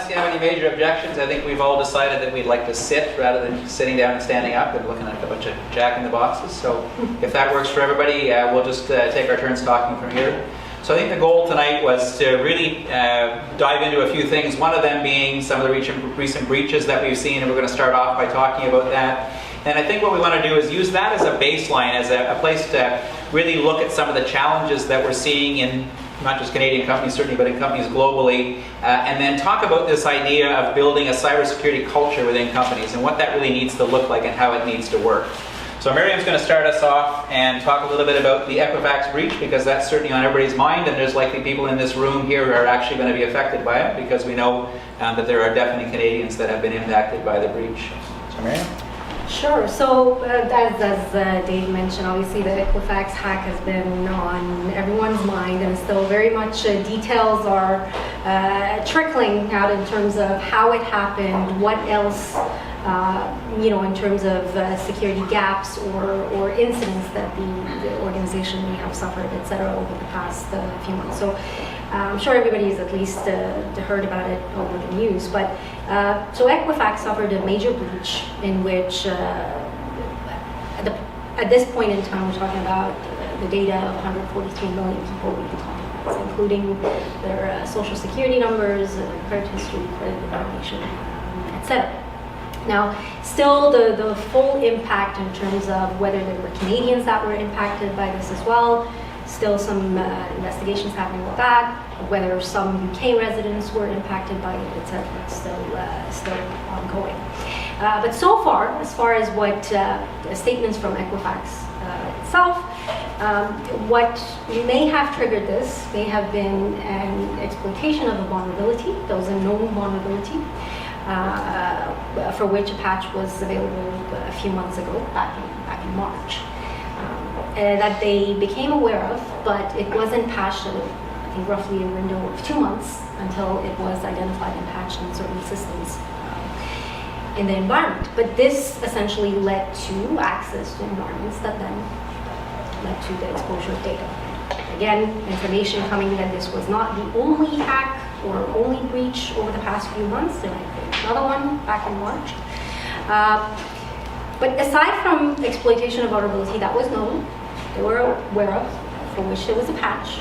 unless you have any major objections, I think we've all decided that we'd like to sit rather than sitting down and standing up and looking like a bunch of jack-in-the-boxes. So if that works for everybody, we'll just take our turns talking from here. So I think the goal tonight was to really dive into a few things, one of them being some of the recent breaches that we've seen, and we're going to start off by talking about that. And I think what we want to do is use that as a baseline, as a place to really look at some of the challenges that we're seeing in not just Canadian companies, certainly, but in companies globally, and then talk about this idea of building a cybersecurity culture within companies and what that really needs to look like and how it needs to work. So Miriam's going to start us off and talk a little bit about the Equifax breach, because that's certainly on everybody's mind, and there's likely people in this room here who are actually going to be affected by it, because we know that there are definitely Canadians that have been impacted by the breach. So Miriam? Sure. So as Dave mentioned, obviously the Equifax hack has been on everyone's mind, and still very much details are trickling out in terms of how it happened, what else, in terms of security gaps or incidents that the organization may have suffered, et cetera, over the past few months. So I'm sure everybody's at least heard about it over the news. But so Equifax suffered a major breach in which, at this point in time, we're talking about the data of 143 million people we've been talking about, including their social security numbers, credit history, credit information, et cetera. Now, still the full impact in terms of whether there were Canadians that were impacted by this as well, still some investigations happening with that, whether some UK residents were impacted by it, etc. Still ongoing. But so far as what statements from Equifax itself, what may have triggered this may have been an exploitation of a vulnerability. There was a known vulnerability for which a patch was available a few months ago, back in March, that they became aware of, but it wasn't patched in, I think, roughly a window of 2 months until it was identified and patched in certain systems in the environment. But this essentially led to access to environments that then led to the exposure of data. Again, information coming that this was not the only hack or only breach over the past few months. There might be another one back in March. But aside from exploitation of vulnerability that was known, they were aware of, for which there was a patch,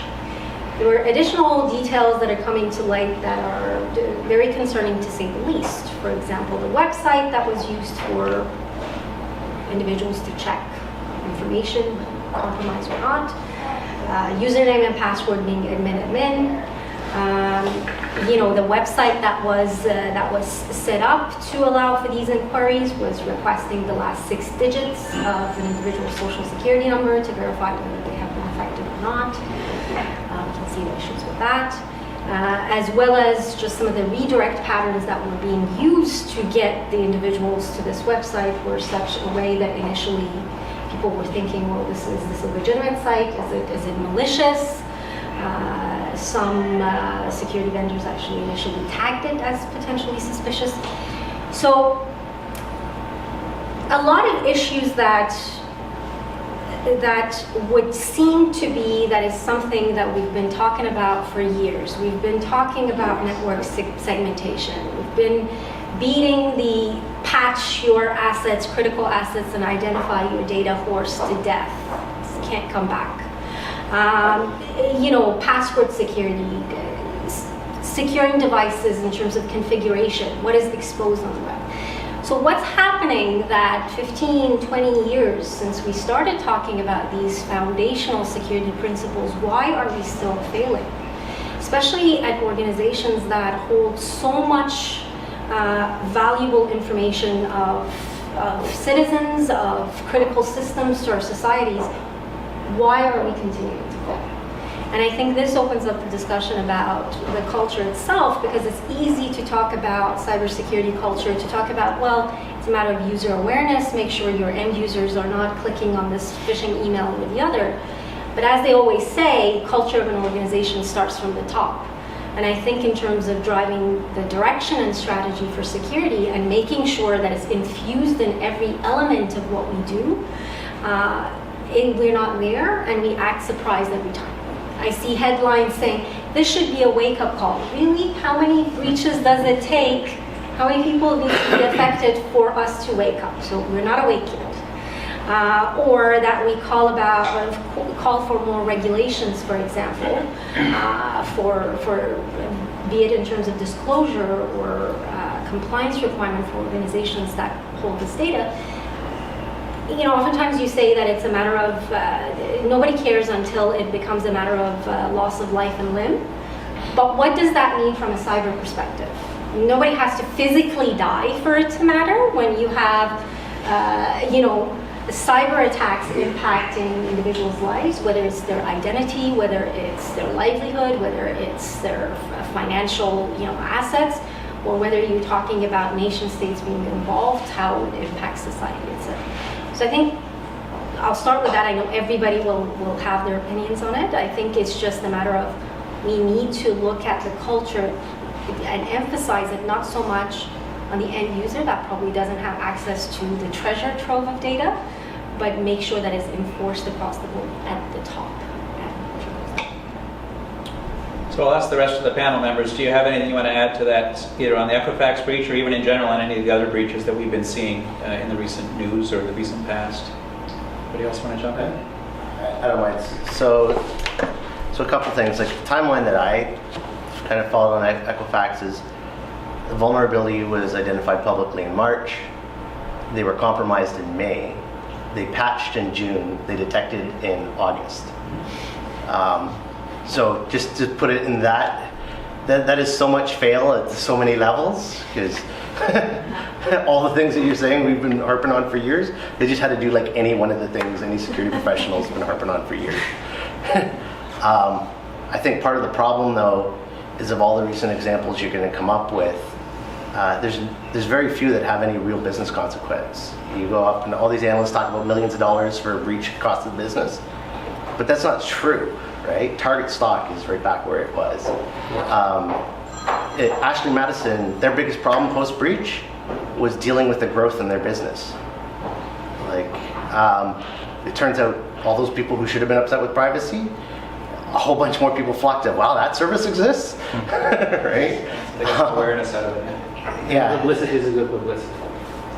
there were additional details that are coming to light that are very concerning, to say the least. For example, the website that was used for individuals to check information, compromised or not, username and password being admin. The website that was set up to allow for these inquiries was requesting the last 6 digits of an individual's social security number to verify whether they have been affected or not. We can see the issues with that, as well as just some of the redirect patterns that were being used to get the individuals to this website were such a way that initially people were thinking, well, is this a legitimate site? Is it malicious? Some security vendors actually initially tagged it as potentially suspicious. So a lot of issues that would seem to be that is something that we've been talking about for years. We've been talking about network segmentation. We've been beating the patch your assets, critical assets, and identify your data horse to death. This can't come back. Password security, securing devices in terms of configuration, what is exposed on the web. So what's happening that 15, 20 years since we started talking about these foundational security principles, why are we still failing? Especially at organizations that hold so much valuable information of citizens, of critical systems to our societies. Why are we continuing to fail? And I think this opens up the discussion about the culture itself, because it's easy to talk about cybersecurity culture, to talk about, well, it's a matter of user awareness, make sure your end users are not clicking on this phishing email or the other. But as they always say, culture of an organization starts from the top. And I think in terms of driving the direction and strategy for security and making sure that it's infused in every element of what we do, we're not there, and we act surprised every time. I see headlines saying this should be a wake-up call. Really, how many breaches does it take? How many people need to be affected for us to wake up? So we're not awake yet. Or that we call for more regulations, for example, for be it in terms of disclosure or compliance requirement for organizations that hold this data. Oftentimes you say that it's a matter of, nobody cares until it becomes a matter of loss of life and limb. But what does that mean from a cyber perspective? Nobody has to physically die for it to matter when you have, cyber attacks impacting individuals' lives, whether it's their identity, whether it's their livelihood, whether it's their financial, assets, or whether you're talking about nation states being involved, how it impacts society, etc. So I think I'll start with that. I know everybody will have their opinions on it. I think it's just a matter of we need to look at the culture and emphasize it not so much on the end user that probably doesn't have access to the treasure trove of data, but make sure that it's enforced across the board at the top. So I'll ask the rest of the panel members, do you have anything you want to add to that, either on the Equifax breach or even in general on any of the other breaches that we've been seeing in the recent news or the recent past? Anybody else want to jump in? I don't mind. So a couple things. Like the timeline that I kind of followed on Equifax is the vulnerability was identified publicly in March. They were compromised in May. They patched in June. They detected in August. So just to put it in that is so much fail at so many levels, because all the things that you're saying we've been harping on for years, they just had to do like any one of the things any security professional's been harping on for years. I think part of the problem though is of all the recent examples you're going to come up with, there's very few that have any real business consequence. You go up and all these analysts talk about millions of dollars for a breach cost of business, but that's not true. Right? Target stock is right back where it was. Ashley Madison, their biggest problem post-breach was dealing with the growth in their business. It turns out all those people who should have been upset with privacy, a whole bunch more people flocked to, wow, that service exists? Right? They got awareness out of it. Yeah. Publicity is a good publicity.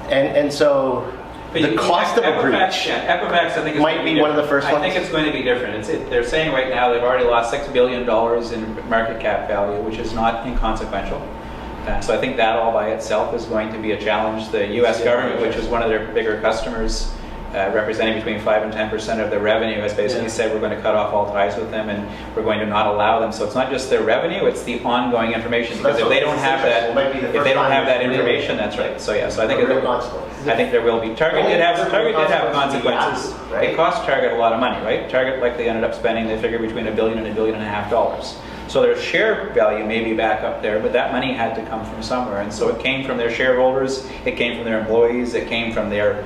And so, the cost of a breach Equifax, I think, might be one of the first ones. I think it's going to be different. They're saying right now they've already lost $6 billion in market cap value, which is not inconsequential. So I think that all by itself is going to be a challenge. The U.S. government, which is one of their bigger customers, representing between 5 and 10% of their revenue, has basically said we're going to cut off all ties with them and we're going to not allow them. So it's not just their revenue; it's the ongoing information. Because if they don't have that, information, that's right. So yeah, so I think there will be. Target did have consequences. Right? It cost Target a lot of money, right? Target likely ended up spending, they figure, between $1 billion and $1.5 billion. So their share value may be back up there, but that money had to come from somewhere. And so it came from their shareholders, it came from their employees, it came from their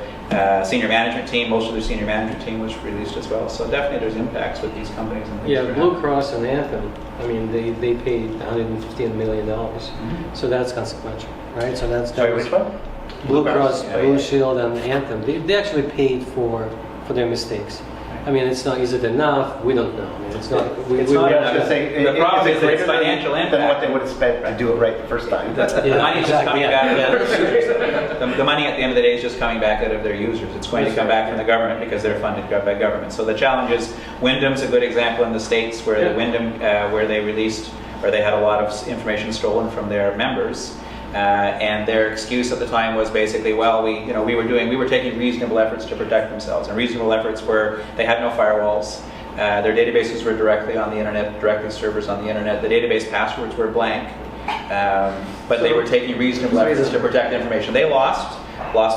senior management team. Most of their senior management team was released as well. So definitely there's impacts with these companies. And Yeah, Blue Cross and Anthem, I mean, they paid $115 million. Mm-hmm. So that's consequential, right? So that's Sorry, which one? Blue Cross, Blue Shield, and Anthem. They actually paid for their mistakes. I mean, it's not, is it enough? We don't know. I mean, it's not. It's not enough. The problem is that it's financial impact. Than what they would have spent to do it right the first time. The money is just coming back out of their users. The money at the end of the day is just coming back out of their users. It's going to come back from the government because they're funded by government. So the challenge is, Wyndham's a good example in the States where Wyndham, where they released, or they had a lot of information stolen from their members. And their excuse at the time was basically, well, we were taking reasonable efforts to protect themselves, and reasonable efforts were they had no firewalls, their databases were directly on the internet, directly servers on the internet, the database passwords were blank, but they were taking reasonable efforts to protect information. They lost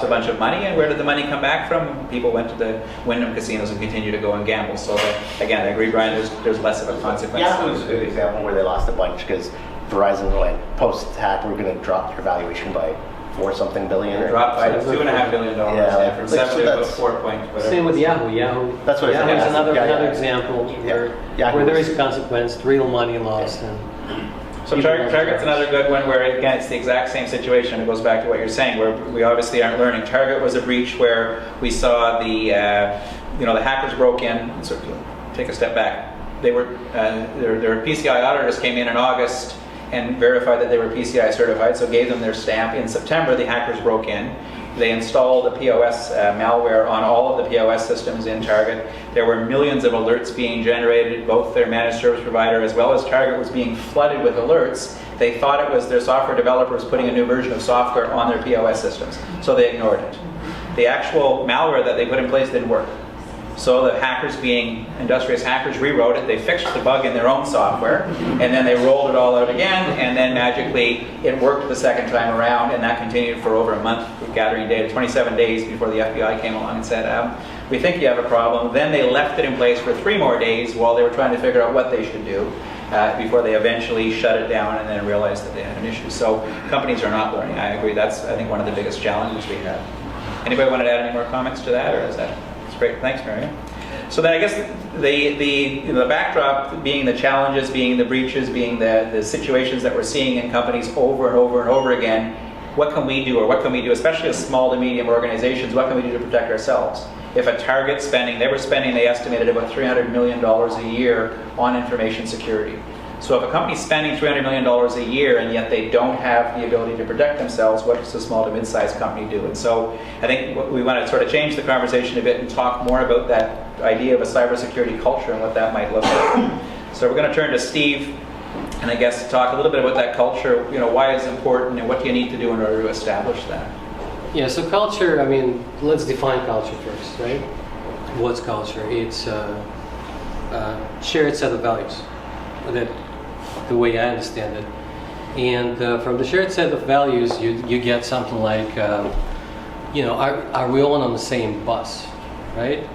a bunch of money, and where did the money come back from? People went to the Wyndham casinos and continue to go and gamble. So again, I agree, Bryan, there's less of a consequence. Yeah, it was a good example where they lost a bunch because Verizon went post-hack, we're going to drop your valuation by $4-something billion. Dropped by $2.5 billion. Yeah, from 7 to 4 point. Whatever. Same with Yahoo. That's what Yahoo is another example where there is consequence, real money lost. And so Target's another good one where, again, it's the exact same situation. It goes back to what you're saying, where we obviously aren't learning. Target was a breach where we saw the hackers broke in. So take a step back. they were their PCI auditors came in August and verified that they were PCI certified, so gave them their stamp. In September, the hackers broke in. They installed a POS malware on all of the POS systems in Target. There were millions of alerts being generated. Both their managed service provider as well as Target was being flooded with alerts. They thought it was their software developers putting a new version of software on their POS systems, so they ignored it. The actual malware that they put in place didn't work. So the hackers, being industrious hackers, rewrote it. They fixed the bug in their own software, and then they rolled it all out again, and then magically it worked the second time around, and that continued for over a month, gathering data, 27 days before the FBI came along and said, we think you have a problem. Then they left it in place for 3 more days while they were trying to figure out what they should do before they eventually shut it down and then realized that they had an issue. So companies are not learning. I agree. That's, I think, one of the biggest challenges we have. Anybody want to add any more comments to that, or is that... Great, thanks, Marion. So then I guess the backdrop being the challenges, being the breaches, being the situations that we're seeing in companies over and over and over again, what can we do, or what can we do, especially as small to medium organizations, what can we do to protect ourselves? If a Target spending, they estimated about $300 million a year on information security. So if a company's spending $300 million a year and yet they don't have the ability to protect themselves, what does a small to mid-sized company do? And so I think we want to sort of change the conversation a bit and talk more about that idea of a cybersecurity culture and what that might look like. So we're going to turn to Steve and I guess talk a little bit about that culture, why it's important and what do you need to do in order to establish that? Yeah, so culture, I mean, let's define culture first, right? What's culture? It's a shared set of values. The way I understand it. And from the shared set of values, you get something like, are we all on the same bus, right?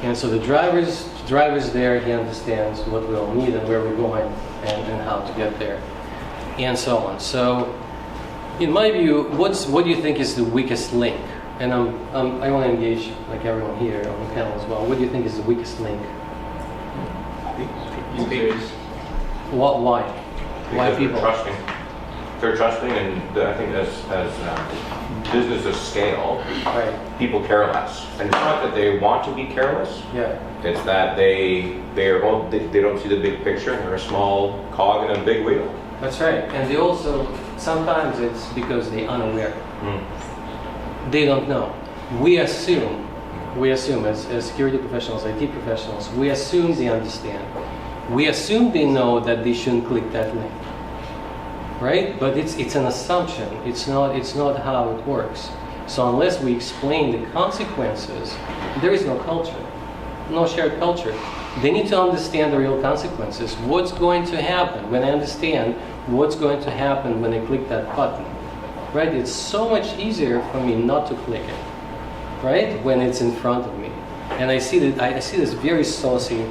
And so the driver's there, he understands what we all need and where we're going and how to get there, and so on. So, in my view, what do you think is the weakest link? And I want to engage like everyone here on the panel as well. What do you think is the weakest link? Why? Why Because people? They're trusting, and I think as businesses scale, Right. people care less. And it's not that they want to be careless. Yeah. It's that they don't see the big picture, and they're a small cog in a big wheel. That's right. And they also, sometimes it's because they're unaware. They don't know. We assume as security professionals, IT professionals, we assume they understand. We assume they know that they shouldn't click that link, right? But it's an assumption. It's not how it works. So unless we explain the consequences, there is no culture, no shared culture. They need to understand the real consequences. What's going to happen when I understand what's going to happen when I click that button, right? It's so much easier for me not to click it, right? When it's in front of me, and I see this very saucy,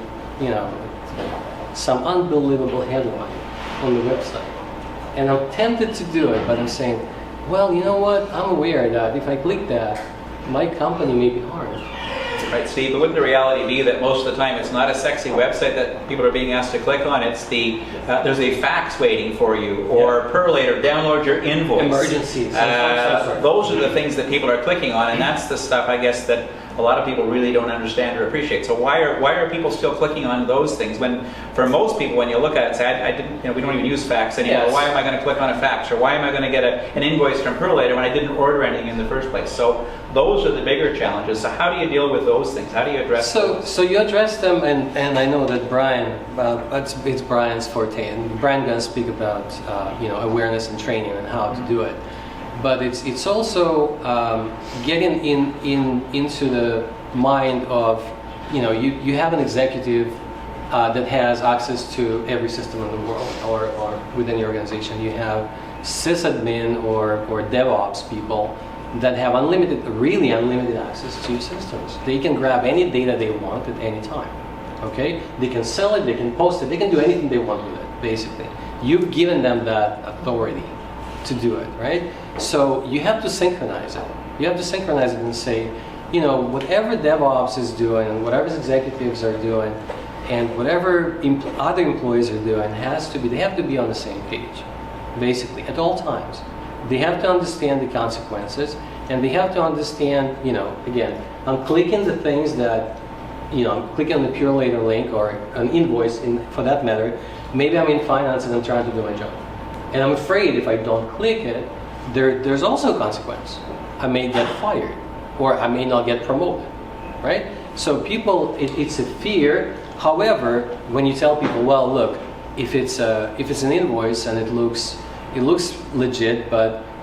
some unbelievable headline on the website. And I'm tempted to do it, but I'm saying, well, you know what? I'm aware that if I click that, my company may be harmed. Right, Steve, but wouldn't the reality be that most of the time it's not a sexy website that people are being asked to click on, it's there's a fax waiting for you, or perlate, or download your invoice. Emergencies. Those are the things that people are clicking on, and that's the stuff, I guess, that a lot of people really don't understand or appreciate. So why are people still clicking on those things when, for most people, when you look at it, say, we don't even use fax anymore. Yes. Why am I going to click on a fax, or why am I going to get an invoice from Perlator when I didn't order anything in the first place? So those are the bigger challenges. So how do you deal with those things? How do you address those? So you address them, and I know that Bryan, it's Bryan's forte, and Bryan going to speak about awareness and training and how to do it. But it's also getting into the mind of, you have an executive that has access to every system in the world or within your organization. You have sysadmin or DevOps people that have really unlimited access to your systems. They can grab any data they want at any time. Okay? They can sell it, they can post it, they can do anything they want with it, basically. You've given them that authority to do it, right? So you have to synchronize it. You have to synchronize it and say, whatever DevOps is doing, whatever executives are doing, and whatever other employees are doing they have to be on the same page, basically, at all times. They have to understand the consequences, and they have to understand, again, I'm clicking the things that I'm clicking on the Pure Later link or an invoice for that matter, maybe I'm in finance and I'm trying to do my job. And I'm afraid if I don't click it, there's also a consequence. I may get fired or I may not get promoted, right? So people, it's a fear. However, when you tell people, well, look, if it's an invoice and it looks legit,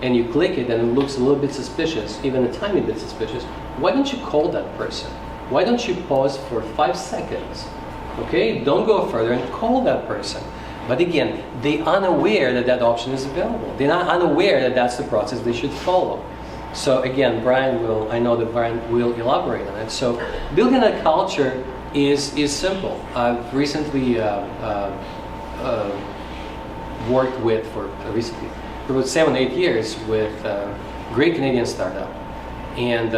and you click it and it looks a little bit suspicious, even a tiny bit suspicious, why don't you call that person? Why don't you pause for 5 seconds? Okay, don't go further and call that person. But again, they're unaware that option is available. They're not unaware that that's the process they should follow. So again, I know that Bryan will elaborate on it. So building a culture is simple. I've recently worked with for about 7-8 years with a great Canadian startup, and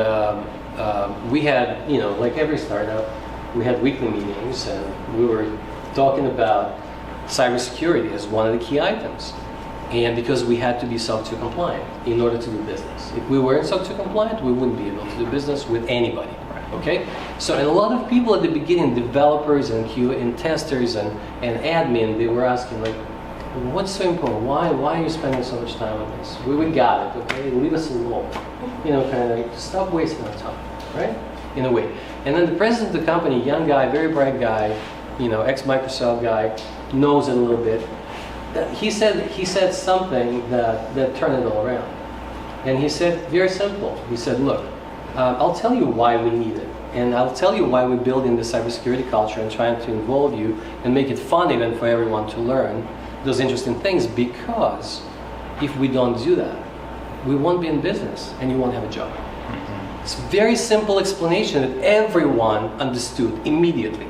we had, like every startup, we had weekly meetings, and we were talking about cybersecurity as one of the key items. And because we had to be SOC 2 compliant in order to do business. If we weren't SOC 2 compliant, we wouldn't be able to do business with anybody. Okay? So and a lot of people at the beginning, developers and testers and admin, they were asking like, what's so important? Why are you spending so much time on this? We got it, okay? Leave us alone. Kind of like, stop wasting our time, right? In a way. And then the president of the company, young guy, very bright guy, ex-Microsoft guy, knows it a little bit. He said something that turned it all around. And he said, very simple. He said, look, I'll tell you why we need it. And I'll tell you why we're building the cybersecurity culture and trying to involve you and make it fun even for everyone to learn those interesting things, because if we don't do that, we won't be in business and you won't have a job. It's a very simple explanation that everyone understood immediately.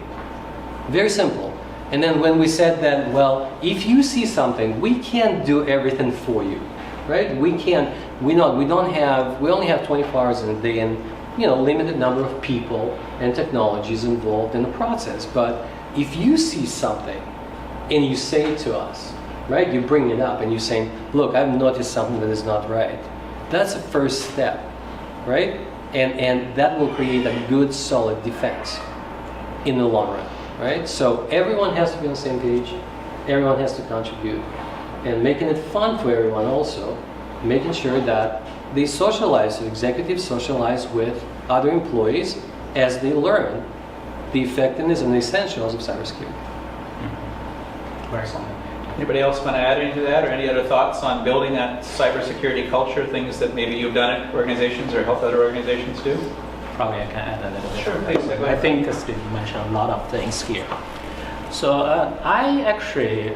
Very simple. And then when we said that, well, if you see something, we can't do everything for you, right? We only have 24 hours in a day and, limited number of people and technologies involved in the process. But if you see something and you say it to us, right? You bring it up and you're saying, look, I've noticed something that is not right. That's a first step, right? And that will create a good, solid defense in the long run. Right? So everyone has to be on the same page, everyone has to contribute, and making it fun for everyone also, making sure that they socialize, so executives socialize with other employees as they learn the effectiveness and the essentials of cybersecurity. Excellent. Anybody else want to add anything to that, or any other thoughts on building that cybersecurity culture, things that maybe you've done at organizations or helped other organizations do? Probably I can add a little bit. Sure, please. I think Steve mentioned a lot of things here. So I actually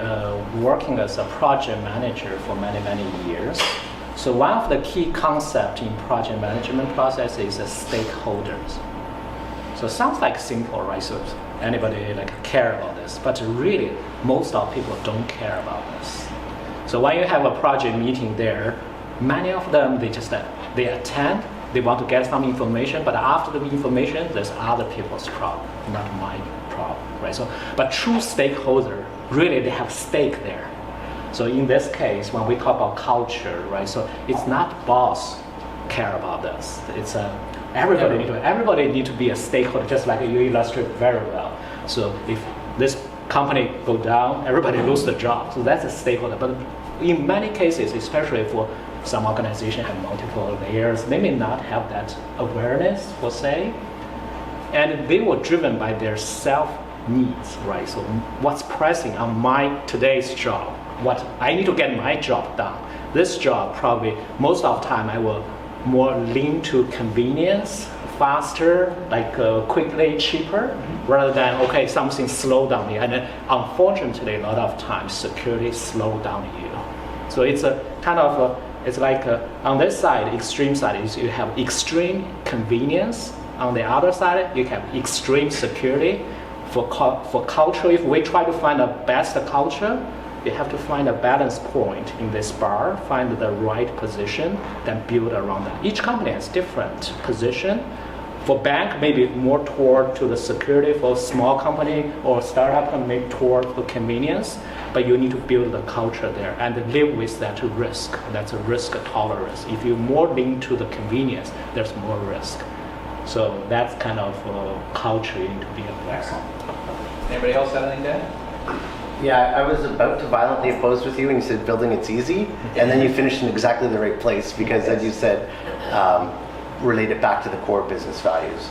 working as a project manager for many years. So one of the key concepts in project management process is stakeholders. So it sounds like simple, right? So anybody care about this, but really most of people don't care about this. So when you have a project meeting there, many of them they attend. They want to get some information, but after the information, there's other people's problem, not my problem, right? So, but true stakeholder, really they have stake there. So in this case, when we talk about culture, right? So it's not boss care about this. It's everybody need to be a stakeholder, just like you illustrate very well. So if this company go down, everybody lose the job. So that's a stakeholder. But in many cases, especially for some organizations have multiple layers, they may not have that awareness, per se, and they were driven by their self needs, right? So what's pressing on my today's job? What I need to get my job done. This job probably most of the time I will more lean to convenience, faster, quickly, cheaper, rather than something slow down me. And then, unfortunately, a lot of times security slow down you. So it's a kind of it's like on this side, extreme side is you have extreme convenience. On the other side, you have extreme security. For culture, if we try to find the best culture, you have to find a balance point in this bar, find the right position, then build around that. Each company has different position. For bank, maybe more toward to the security. For small company or startup, maybe toward the convenience. But you need to build the culture there and live with that risk. That's a risk tolerance. If you more lean to the convenience, there's more risk. So that's kind of culture you need to be aware of. Anybody else have anything to add? Yeah, I was about to violently oppose with you when you said building it's easy, and then you finished in exactly the right place, because as you said, relate it back to the core business values.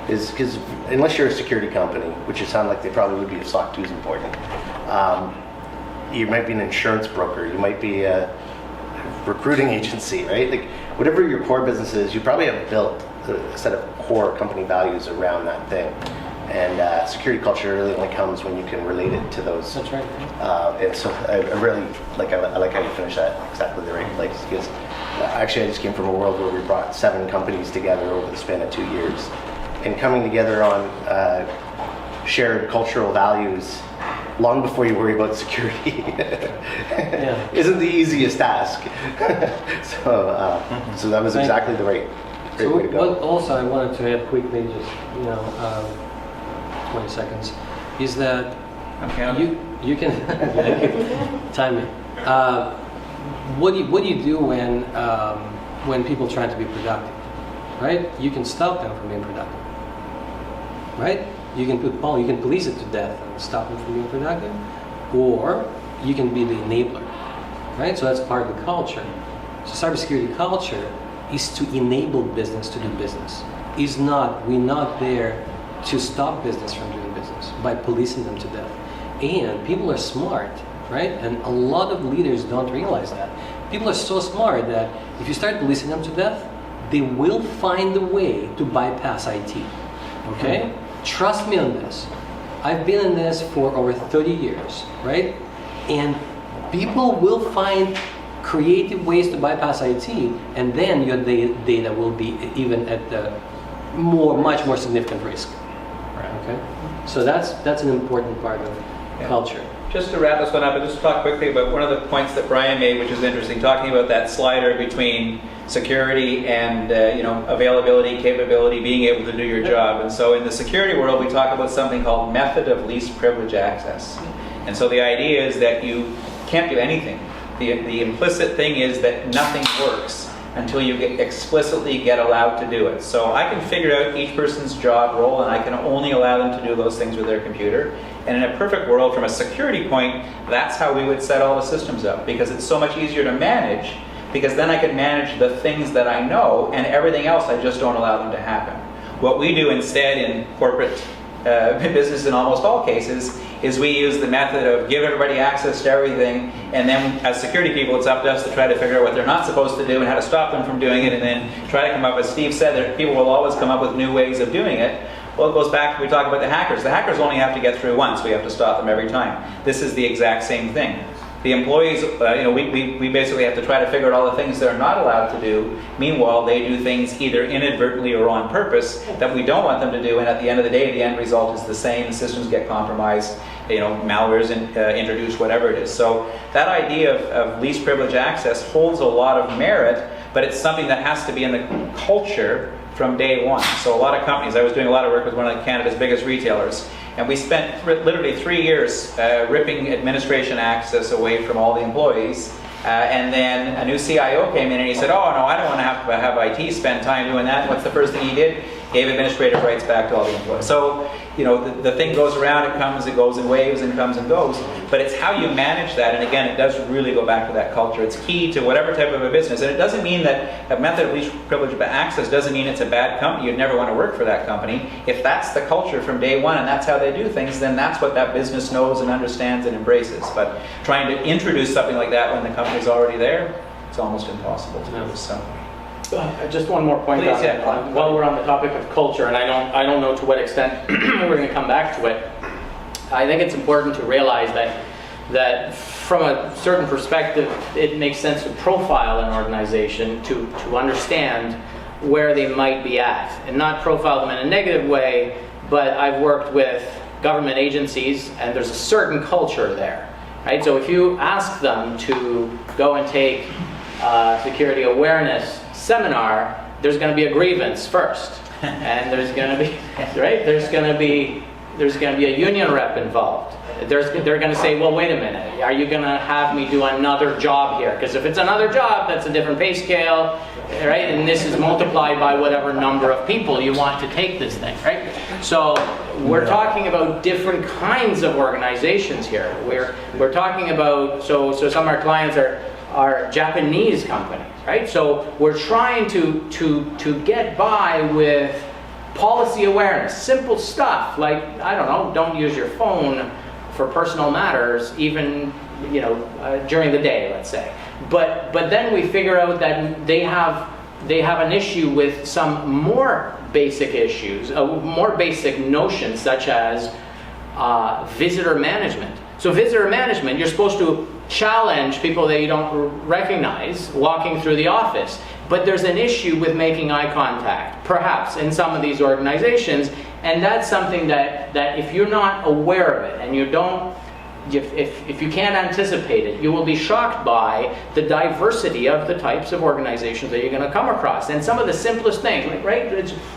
Is because unless you're a security company, which it sounds like they probably would be if SOC 2 is important, you might be an insurance broker, you might be a recruiting agency, right? Like whatever your core business is, you probably have built a set of core company values around that thing. And security culture really only comes when you can relate it to those. That's right. And so I really like I like how you finish that exactly the right place, because actually I just came from a world where we brought 7 companies together over the span of 2 years, and coming together on shared cultural values long before you worry about security isn't the easiest task. So that was exactly the right way to go. What also I wanted to add quickly, just 20 seconds, is that you can time it. What do you do when people try to be productive, right? You can stop them from being productive, right? You can police it to death and stop them from being productive, or you can be the enabler, right? So that's part of the culture. So cybersecurity culture is to enable business to do business. We're not there to stop business from doing business by policing them to death. And people are smart, right? And a lot of leaders don't realize that. People are so smart that if you start policing them to death, they will find a way to bypass IT, okay? Trust me on this. I've been in this for over 30 years, right? And people will find creative ways to bypass IT, and then your data will be even at the much more significant risk. Okay, so that's an important part of culture. Just to wrap this one up, and just talk quickly about one of the points that Bryan made, which is interesting, talking about that slider between security and availability, capability, being able to do your job. And so in the security world, we talk about something called method of least privilege access. And so the idea is that you can't do anything. The implicit thing is that nothing works until you explicitly get allowed to do it. So I can figure out each person's job role, and I can only allow them to do those things with their computer. And in a perfect world, from a security point, that's how we would set all the systems up, because it's so much easier to manage, because then I can manage the things that I know, and everything else I just don't allow them to happen. What we do instead in corporate business in almost all cases is we use the method of give everybody access to everything, and then as security people it's up to us to try to figure out what they're not supposed to do and how to stop them from doing it, and then try to come up, as Steve said, that people will always come up with new ways of doing it. Well, it goes back to, we talk about the hackers. The hackers only have to get through once. We have to stop them every time. This is the exact same thing. The employees, we basically have to try to figure out all the things they're not allowed to do. Meanwhile, they do things either inadvertently or on purpose that we don't want them to do, and at the end of the day, the end result is the same. The systems get compromised, malware's introduced, whatever it is. So that idea of least privilege access holds a lot of merit, but it's something that has to be in the culture from day one. So a lot of companies, I was doing a lot of work with one of Canada's biggest retailers, and we spent literally 3 years ripping administration access away from all the employees. And then a new CIO came in and he said, oh no, I don't want to have IT spend time doing that. What's the first thing he did? Gave administrative rights back to all the employees. So, the thing goes around, it comes, it goes in waves and comes and goes. But it's how you manage that. And again, it does really go back to that culture. It's key to whatever type of a business. And it doesn't mean that a method of least privilege access doesn't mean it's a bad company. You'd never want to work for that company. If that's the culture from day one and that's how they do things, then that's what that business knows and understands and embraces. But trying to introduce something like that when the company's already there, it's almost impossible to do. So. Just one more point. Please, while we're on the topic of culture, and I don't know to what extent we're going to come back to it, I think it's important to realize that from a certain perspective, it makes sense to profile an organization to understand where they might be at, and not profile them in a negative way, but I've worked with government agencies, and there's a certain culture there, right? So if you ask them to go and take security awareness seminar, there's going to be a grievance first, and there's going to be there's going to be a union rep involved, they're going to say, well, wait a minute, are you going to have me do another job here? Because if it's another job, that's a different pay scale, right? And this is multiplied by whatever number of people you want to take this thing, right? So we're talking about different kinds of organizations here. We're talking about, so some of our clients are Japanese companies, right? So we're trying to get by with policy awareness, simple stuff like, I don't know, don't use your phone for personal matters, even during the day, let's say. But then we figure out that they have an issue with some more basic issues, more basic notions, such as visitor management. So visitor management, you're supposed to challenge people that you don't recognize walking through the office. But there's an issue with making eye contact, perhaps, in some of these organizations, and that's something that if you're not aware of it and you don't, if you can't anticipate it, you will be shocked by the diversity of the types of organizations that you're going to come across. And some of the simplest things, like, right?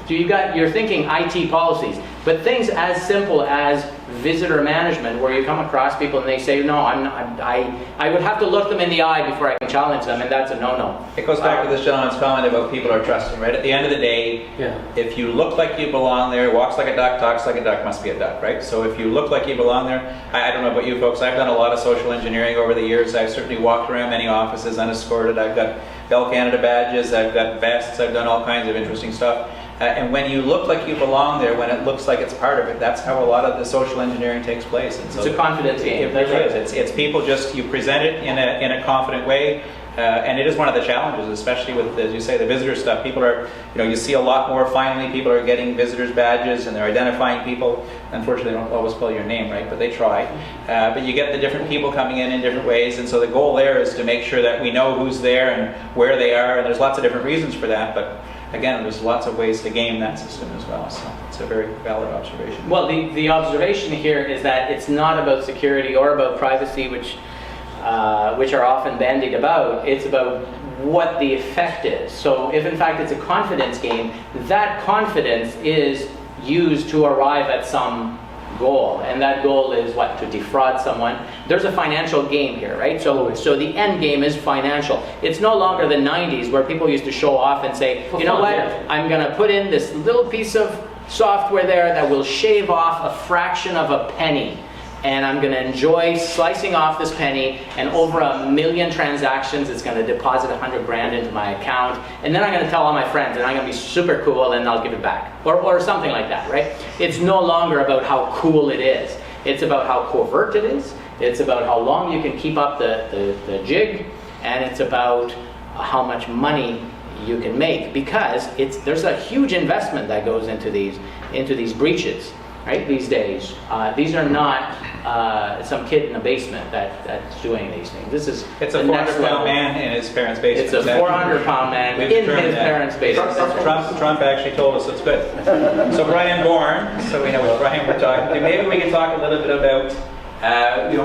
You're thinking IT policies, but things as simple as visitor management, where you come across people and they say, no, I would have to look them in the eye before I can challenge them, and that's a no-no. It goes back to this gentleman's comment about people are trusting, right? At the end of the day, if you look like you belong there, walks like a duck, talks like a duck, must be a duck, right? So if you look like you belong there, I don't know about you folks, I've done a lot of social engineering over the years. I've certainly walked around many offices unescorted. I've got Bell Canada badges, I've got vests, I've done all kinds of interesting stuff. And when you look like you belong there, when it looks like it's part of it, that's how a lot of the social engineering takes place. And so it's a confidence game. It really is. It's people just, you present it in a confident way. And it is one of the challenges, especially with, as you say, the visitor stuff. People are, you see a lot more finally, people are getting visitors badges and they're identifying people. Unfortunately, they don't always spell your name right, but they try. But you get the different people coming in different ways. And so the goal there is to make sure that we know who's there and where they are. And there's lots of different reasons for that. But again, there's lots of ways to game that system as well. So it's a very valid observation. Well, the observation here is that it's not about security or about privacy, which are often bandied about. It's about what the effect is. So if in fact it's a confidence game, that confidence is used to arrive at some goal, and that goal is what? To defraud someone. There's a financial game here, right? So the end game is financial. It's no longer the 90s where people used to show off and say, you know what, I'm going to put in this little piece of software there that will shave off a fraction of a penny, and I'm going to enjoy slicing off this penny, and over 1 million transactions, it's going to deposit 100 grand into my account, and then I'm going to tell all my friends, and I'm going to be super cool, and I'll give it back, or something like that, right? It's no longer about how cool it is. It's about how covert it is. It's about how long you can keep up the jig, and it's about how much money you can make, because there's a huge investment that goes into these breaches. Right, these days. These are not some kid in a basement that's doing these things. It's a 400-pound man in his parents' basement. It's a 400-pound man in his parents' basement. Trump actually told us it's good. So Bryan Bourne, so we know what Bryan we're talking to. Maybe we can talk a little bit about,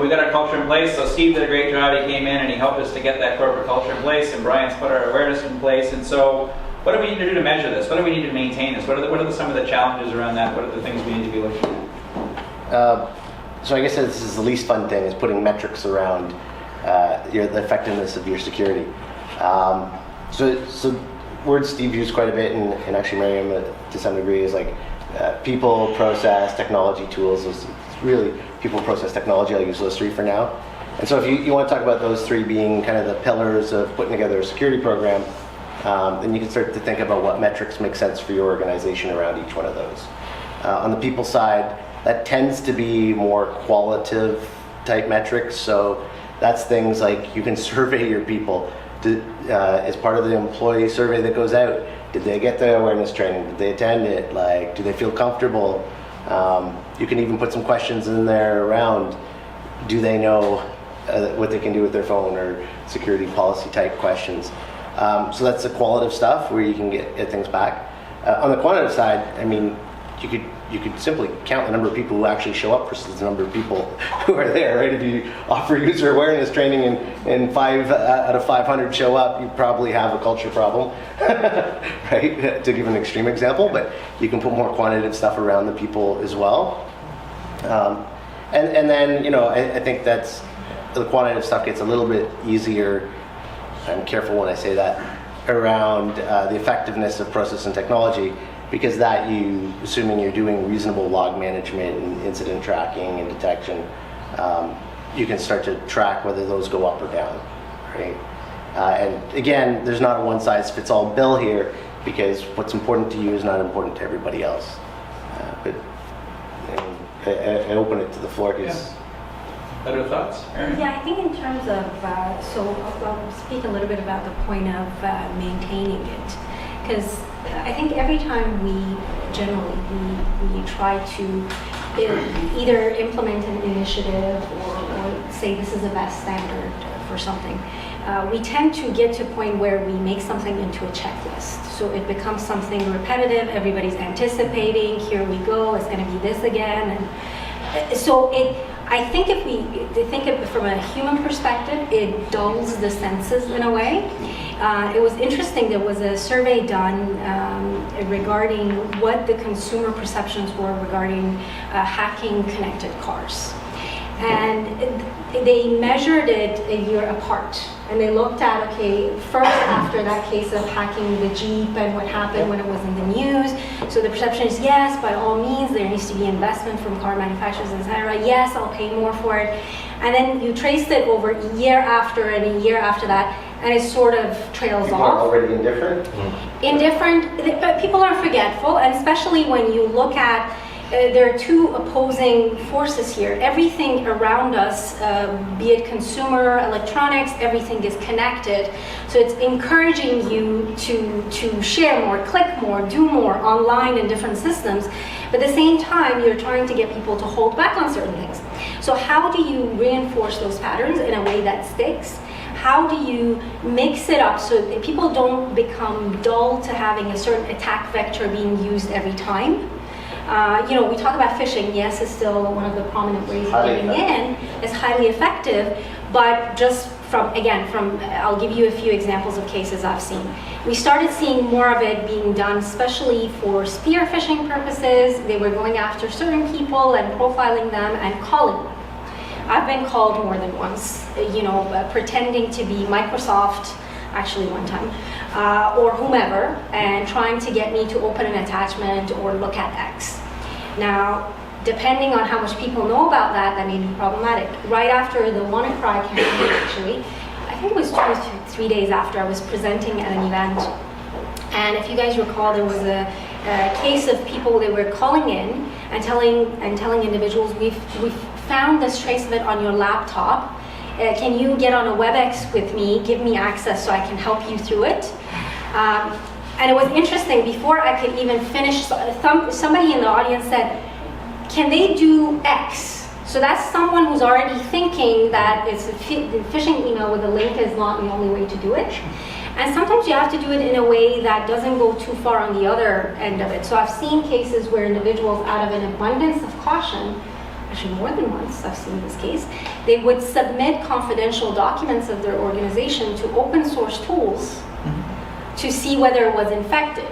we got our culture in place. So Steve did a great job. He came in and he helped us to get that corporate culture in place, and Bryan's put our awareness in place. And so, what do we need to do to measure this? What do we need to maintain this? What are some of the challenges around that? What are the things we need to be looking at? So I guess this is the least fun thing, is putting metrics around the effectiveness of your security. So words Steve used quite a bit, and actually Miriam to some degree, is like people, process, technology, tools. It's really people, process, technology. I'll use those three for now. And so if you want to talk about those three being kind of the pillars of putting together a security program, then you can start to think about what metrics make sense for your organization around each one of those. On the people side, that tends to be more qualitative type metrics. So that's things like you can survey your people. As part of the employee survey that goes out, did they get the awareness training? Did they attend it? Like, do they feel comfortable? You can even put some questions in there around, do they know what they can do with their phone, or security policy type questions. So that's the qualitative stuff where you can get things back. On the quantitative side, I mean, you could simply count the number of people who actually show up versus the number of people who are there, right? If you offer user awareness training and 5 out of 500 show up, you probably have a culture problem, right? To give an extreme example, but you can put more quantitative stuff around the people as well. And then, you know, I think that's, the quantitative stuff gets a little bit easier, I'm careful when I say that, around the effectiveness of process and technology, because that you, assuming you're doing reasonable log management and incident tracking and detection, you can start to track whether those go up or down, right? And again, there's not a one-size-fits-all bill here, because what's important to you is not important to everybody else. But I open it to the floor, because... Other thoughts? Erin? Yeah, I think in terms of, so I'll speak a little bit about the point of maintaining it. Because I think every time we try to either implement an initiative or say this is the best standard for something, we tend to get to a point where we make something into a checklist. So it becomes something repetitive, everybody's anticipating, here we go, it's going to be this again. And so I think if we think of it from a human perspective, it dulls the senses in a way. It was interesting, there was a survey done regarding what the consumer perceptions were regarding hacking connected cars. And they measured it a year apart. And they looked at, okay, first after that case of hacking the Jeep and what happened when it was in the news. So the perception is, yes, by all means, there needs to be investment from car manufacturers, etc. Yes, I'll pay more for it. And then you traced it over a year after and a year after that, and it sort of trails People off. are already indifferent? Indifferent, but people are forgetful, and especially when you look at there are two opposing forces here. Everything around us, be it consumer, electronics, everything is connected. So it's encouraging you to share more, click more, do more online in different systems. But at the same time, you're trying to get people to hold back on certain things. So how do you reinforce those patterns in a way that sticks? How do you mix it up so that people don't become dull to having a certain attack vector being used every time? You know, we talk about phishing. Yes, it's still one of the prominent ways of getting in. It's highly effective, but just I'll give you a few examples of cases I've seen. We started seeing more of it being done, especially for spear phishing purposes. They were going after certain people and profiling them and calling them. I've been called more than once, you know, pretending to be Microsoft, actually one time, or whomever, and trying to get me to open an attachment or look at X. Now, depending on how much people know about that, that may be problematic. Right after the WannaCry campaign, actually, I think it was 2 or 3 days after, I was presenting at an event. And if you guys recall, there was a case of people, they were calling in and telling individuals, we've found this trace of it on your laptop. Can you get on a WebEx with me, give me access so I can help you through it? And it was interesting, before I could even finish, somebody in the audience said, can they do X? So that's someone who's already thinking that it's a phishing email with a link is not the only way to do it. And sometimes you have to do it in a way that doesn't go too far on the other end of it. So I've seen cases where individuals, out of an abundance of caution, actually more than once I've seen this case, they would submit confidential documents of their organization to open source tools to see whether it was infected.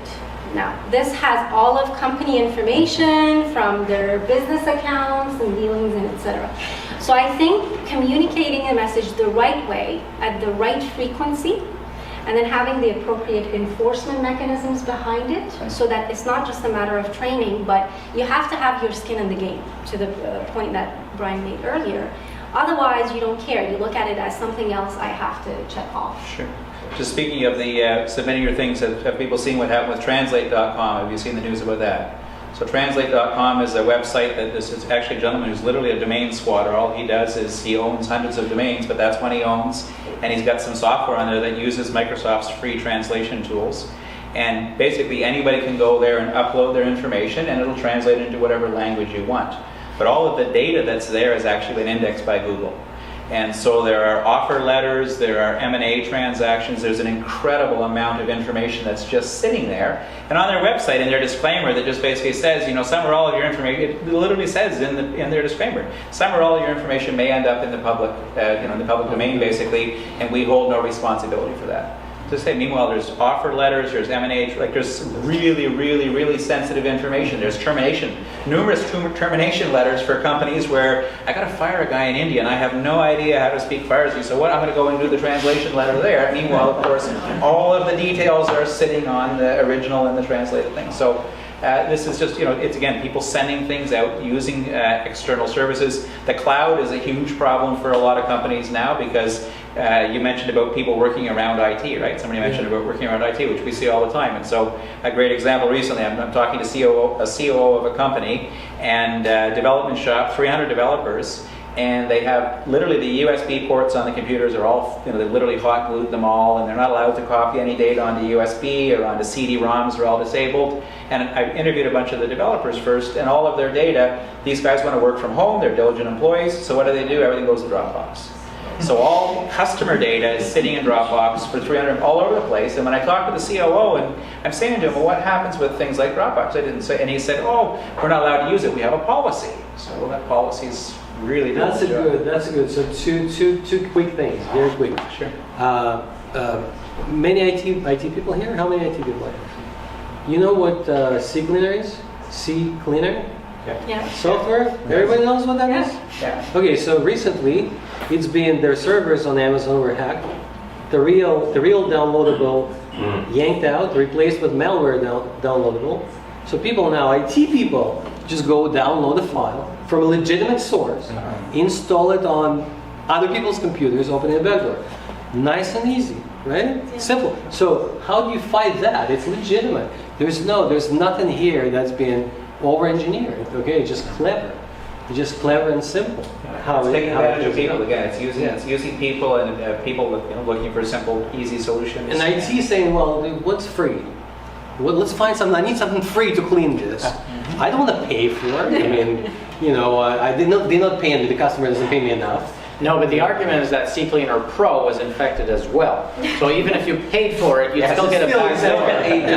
Now, this has all of company information from their business accounts and dealings and etc. So I think communicating a message the right way, at the right frequency, and then having the appropriate enforcement mechanisms behind it, so that it's not just a matter of training, but you have to have your skin in the game, to the point that Bryan made earlier. Otherwise, you don't care. You look at it as something else I have to check off. Sure. Just speaking of the submitting your things, have people seen what happened with Translatecom? Have you seen the news about that? So Translatecom is a website that this is actually a gentleman who's literally a domain squatter. All he does is he owns hundreds of domains, but that's one he owns. And he's got some software on there that uses Microsoft's free translation tools. And basically anybody can go there and upload their information and it'll translate into whatever language you want. But all of the data that's there has actually been indexed by Google. And so there are offer letters, there are M&A transactions, there's an incredible amount of information that's just sitting there. And on their website, in their disclaimer, that just basically says, you know, some or all of your information, it literally says in their disclaimer, some or all of your information may end up in the public, in the public domain, basically, and we hold no responsibility for that. to say, meanwhile, there's offer letters, there's M&A, like there's really, really, really sensitive information. There's numerous termination letters for companies where I got to fire a guy in India and I have no idea how to speak Farsi. So what? I'm going to go and do the translation letter there. Meanwhile, of course, all of the details are sitting on the original and the translated thing. So this is just, it's again, people sending things out using external services. The cloud is a huge problem for a lot of companies now because you mentioned about people working around IT, right? Somebody mentioned about working around IT, which we see all the time. And so a great example recently, I'm talking to a COO of a company and development shop, 300 developers, and they have literally the USB ports on the computers are all, they literally hot glued them all, and they're not allowed to copy any data onto USB or onto CD-ROMs. They're all disabled. And I interviewed a bunch of the developers first, and all of their data, these guys want to work from home, they're diligent employees, so what do? Everything goes to Dropbox. So all customer data is sitting in Dropbox for 300 all over the place. And when I talked to the COO, and I'm saying to him, well, what happens with things like Dropbox? I didn't say, and he said, oh, we're not allowed to use it. We have a policy. So that policy's really That's a good. So two quick things, very quick. Sure. Many IT people here. How many IT people are here? You know what Ccleaner is? Ccleaner? Yeah. Software? Everybody knows what that is? Yeah. Okay, so recently, it's been, their servers on Amazon were hacked. The real downloadable yanked out, replaced with malware downloadable. So people now, IT people, just go download a file from a legitimate source, install it on other people's computers, open a backdoor. Nice and easy, right? Yeah. Simple. So how do you fight that? It's legitimate. There's nothing here that's been over-engineered. Okay, it's just clever. It's just clever and simple. It's taking advantage of people again. It's using people and people looking for simple, easy solutions. And IT saying, well, what's free? Well, let's find something. I need something free to clean this. I don't want to pay for it. I mean, they're not paying me. The customer doesn't pay me enough. No, but the argument is that Ccleaner Pro was infected as well. So even if you paid for it, you still get a backdoor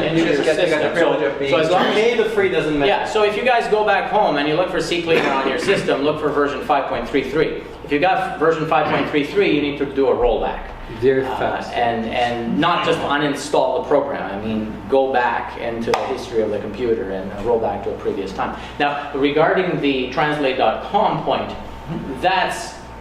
into your system. So as long as pay the free doesn't matter. Yeah, so if you guys go back home and you look for Ccleaner on your system, look for version 5.33. If you got version 5.33, you need to do a rollback. Very fast. And not just uninstall the program. I mean, go back into the history of the computer and roll back to a previous time. Now, regarding the Translatecom point,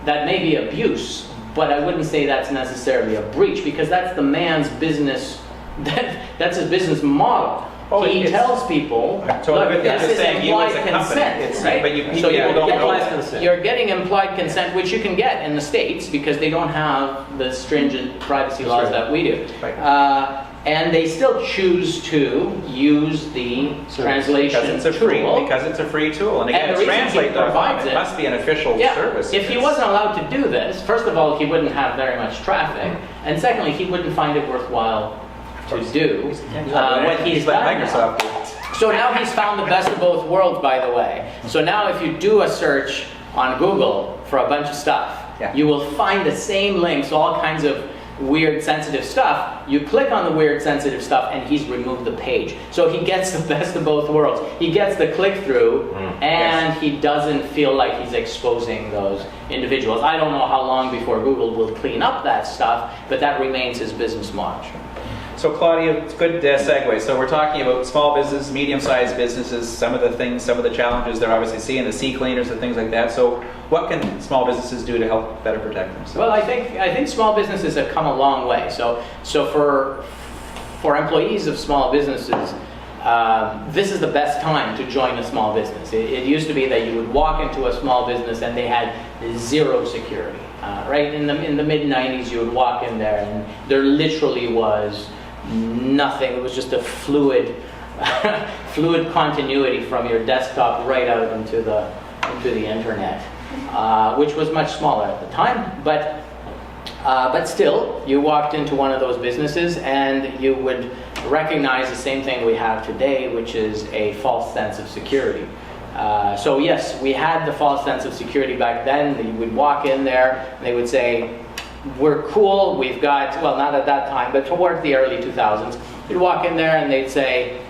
that may be abuse, but I wouldn't say that's necessarily a breach because that's the man's business. That's his business model. He tells people, look, this is implied consent, right? But So you're getting implied consent, which you can get in the States because they don't have the stringent privacy laws that we do. Right. And they still choose to use the translation because it's a free tool. And again, and the Translatecom, it must be an official service. If he wasn't allowed to do this, first of all, he wouldn't have very much traffic, and secondly, he wouldn't find it worthwhile to do what he's done Microsoft. now. So now he's found the best of both worlds, by the way. So now if you do a search on Google for a bunch of stuff, you will find the same links, all kinds of weird sensitive stuff. You click on the weird sensitive stuff and he's removed the page. So he gets the best of both worlds. He gets the click-through and he doesn't feel like he's exposing those individuals. I don't know how long before Google will clean up that stuff, but that remains his business model. So Claudia, it's good segue. So we're talking about small business, medium-sized businesses, some of the challenges they're obviously seeing, the Ccleaners and things like that. So what can small businesses do to help better protect themselves? Well, I think small businesses have come a long way. So for employees of small businesses, this is the best time to join a small business. It used to be that you would walk into a small business and they had zero security. Right in the mid-90s, you would walk in there and there literally was nothing. It was just a fluid continuity from your desktop right out into the internet, which was much smaller at the time. But still, you walked into one of those businesses and you would recognize the same thing we have today, which is a false sense of security. So yes, we had the false sense of security back then. You would walk in there and they would say, we're cool, we've got, well, not at that time, but towards the early 2000s, you'd walk in there and they'd say,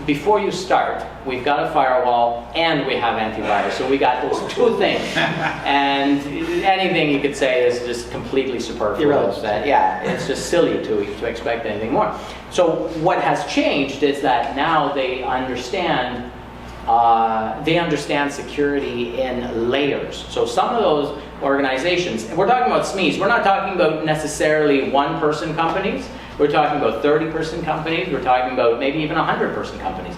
before you start, we've got a firewall and we have antivirus. So we got those two things. And anything you could say is just completely superfluous. Yeah, it's just silly to expect anything more. So what has changed is that now they understand security in layers. So some of those organizations, and we're talking about SMEs, we're not talking about necessarily one-person companies, we're talking about 30-person companies, we're talking about maybe even 100-person companies.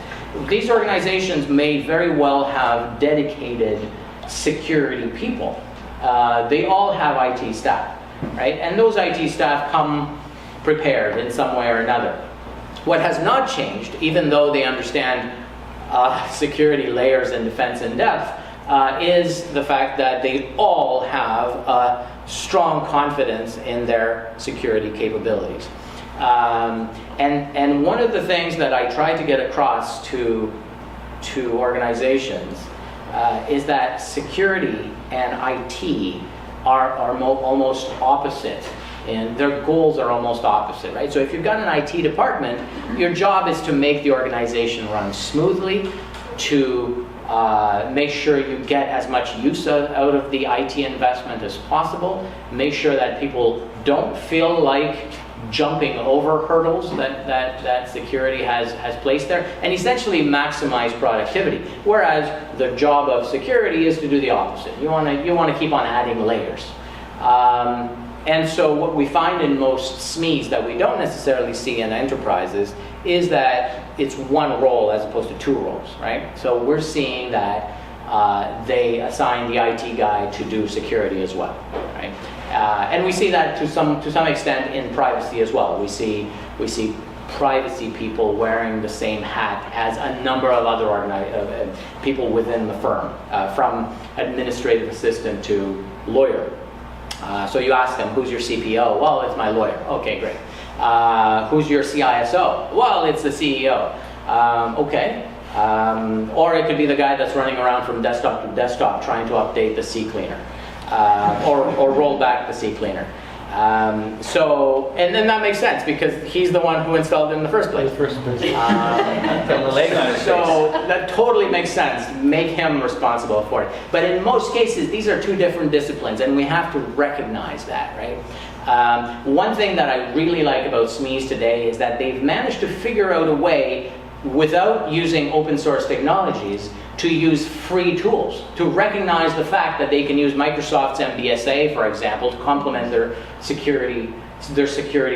These organizations may very well have dedicated security people. They all have IT staff, right? And those IT staff come prepared in some way or another. What has not changed, even though they understand security layers and defense in depth, is the fact that they all have a strong confidence in their security capabilities. And one of the things that I try to get across to organizations is that security and IT are almost opposite. And their goals are almost opposite, right? So if you've got an IT department, your job is to make the organization run smoothly, to make sure you get as much use out of the IT investment as possible, make sure that people don't feel like jumping over hurdles that security has placed there, and essentially maximize productivity. Whereas the job of security is to do the opposite. You want to keep on adding layers. And so what we find in most SMEs that we don't necessarily see in enterprises is that it's one role as opposed to two roles, right? So we're seeing that they assign the IT guy to do security as well, right? And we see that to some extent in privacy as well. We see privacy people wearing the same hat as a number of other people within the firm, from administrative assistant to lawyer. So you ask them, who's your CPO? Well, it's my lawyer. Okay, great. Who's your CISO? Well, it's the CEO. Okay. Or it could be the guy that's running around from desktop to desktop trying to update the Ccleaner, or roll back the Ccleaner. And then that makes sense because he's the one who installed it in the first place. So that totally makes sense. Make him responsible for it. But in most cases, these are two different disciplines, and we have to recognize that, right? One thing that I really like about SMEs today is that they've managed to figure out a way, without using open source technologies, to use free tools, to recognize the fact that they can use Microsoft's MBSA, for example, to complement their security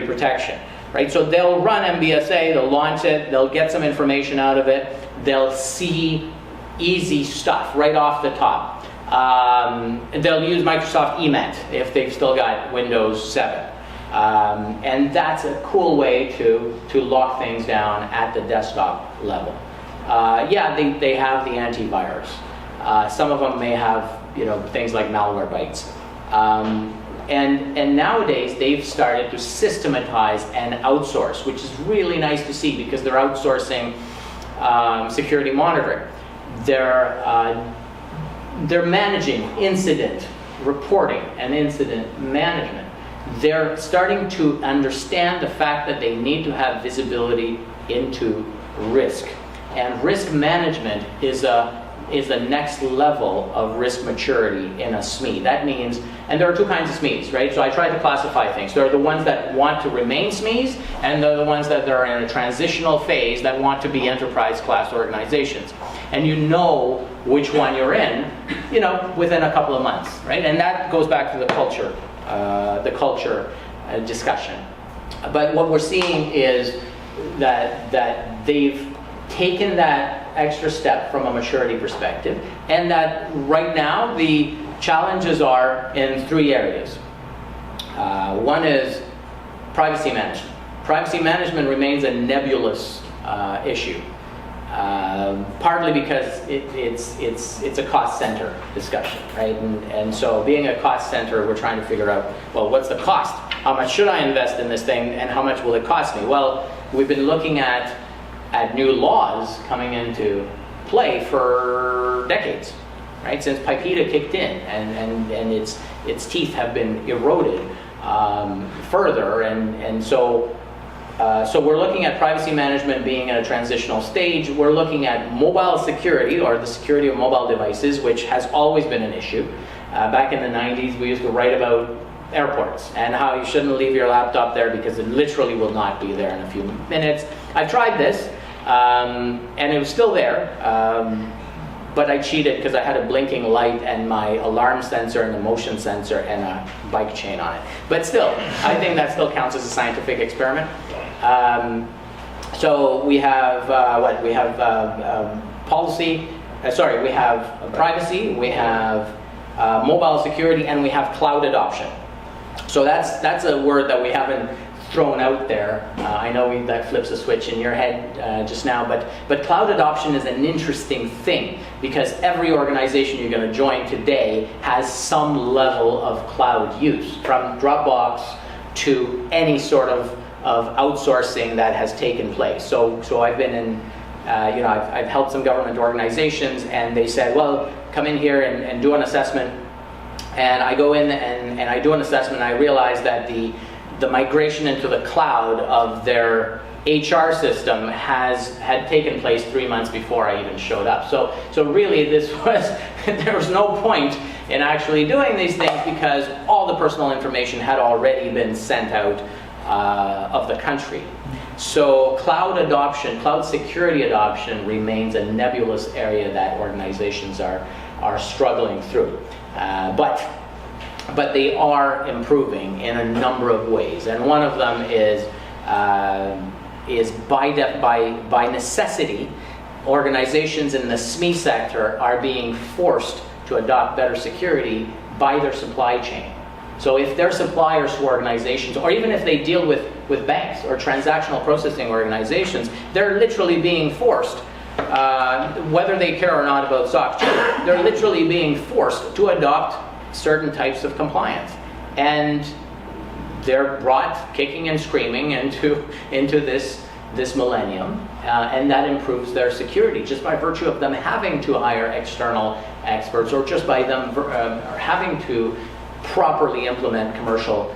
protection, right? So they'll run MBSA, they'll launch it, they'll get some information out of it, they'll see easy stuff right off the top. They'll use Microsoft eMet if they've still got Windows 7. And that's a cool way to lock things down at the desktop level. Yeah, they have the antivirus. Some of them may have, things like malware bites. And nowadays they've started to systematize and outsource, which is really nice to see because they're outsourcing security monitoring. They're managing incident reporting and incident management. They're starting to understand the fact that they need to have visibility into risk. And risk management is a next level of risk maturity in a SME. That means, and there are two kinds of SMEs, right? So I try to classify things. There are the ones that want to remain SMEs, and there are the ones that are in a transitional phase that want to be enterprise class organizations. And you know which one you're in, within a couple of months, right? And that goes back to the culture discussion. But what we're seeing is that they've taken that extra step from a maturity perspective, and that right now the challenges are in three areas. One is privacy management. Privacy management remains a nebulous issue, partly because it's a cost center discussion, right? And so being a cost center, we're trying to figure out, well, what's the cost? How much should I invest in this thing, and how much will it cost me? Well, we've been looking at new laws coming into play for decades, right? Since PIPEDA kicked in, and its teeth have been eroded further, and so So we're looking at privacy management being in a transitional stage. We're looking at mobile security, or the security of mobile devices, which has always been an issue. Back in the 90s, we used to write about airports and how you shouldn't leave your laptop there because it literally will not be there in a few minutes. I tried this, and it was still there, but I cheated because I had a blinking light and my alarm sensor and the motion sensor and a bike chain on it. But still, I think that still counts as a scientific experiment. So we have what? We have policy. We have privacy. We have mobile security, and we have cloud adoption. So that's a word that we haven't thrown out there. I know that flips a switch in your head just now, but cloud adoption is an interesting thing because every organization you're going to join today has some level of cloud use, from Dropbox to any sort of outsourcing that has taken place. So I've been in, I've helped some government organizations, and they said, well, come in here and do an assessment. And I go in and I do an assessment, and I realize that the migration into the cloud of their HR system had taken place 3 months before I even showed up. So really there was no point in actually doing these things because all the personal information had already been sent out of the country. So cloud adoption, cloud security adoption remains a nebulous area that organizations are struggling through. But they are improving in a number of ways, and one of them is by necessity, organizations in the SME sector are being forced to adopt better security by their supply chain. So if they're suppliers to organizations, or even if they deal with banks or transactional processing organizations, they're literally being forced, whether they care or not about SOC 2, they're literally being forced to adopt certain types of compliance. And they're brought kicking and screaming into this millennium, and that improves their security just by virtue of them having to hire external experts, or just by them having to properly implement commercial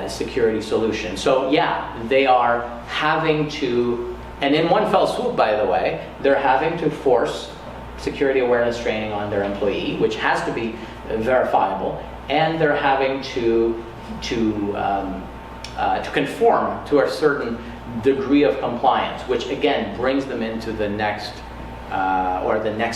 security solutions. So yeah, they are having to, and in one fell swoop, by the way, they're having to force security awareness training on their employee, which has to be verifiable, and they're having to conform to a certain degree of compliance, which again brings them into the next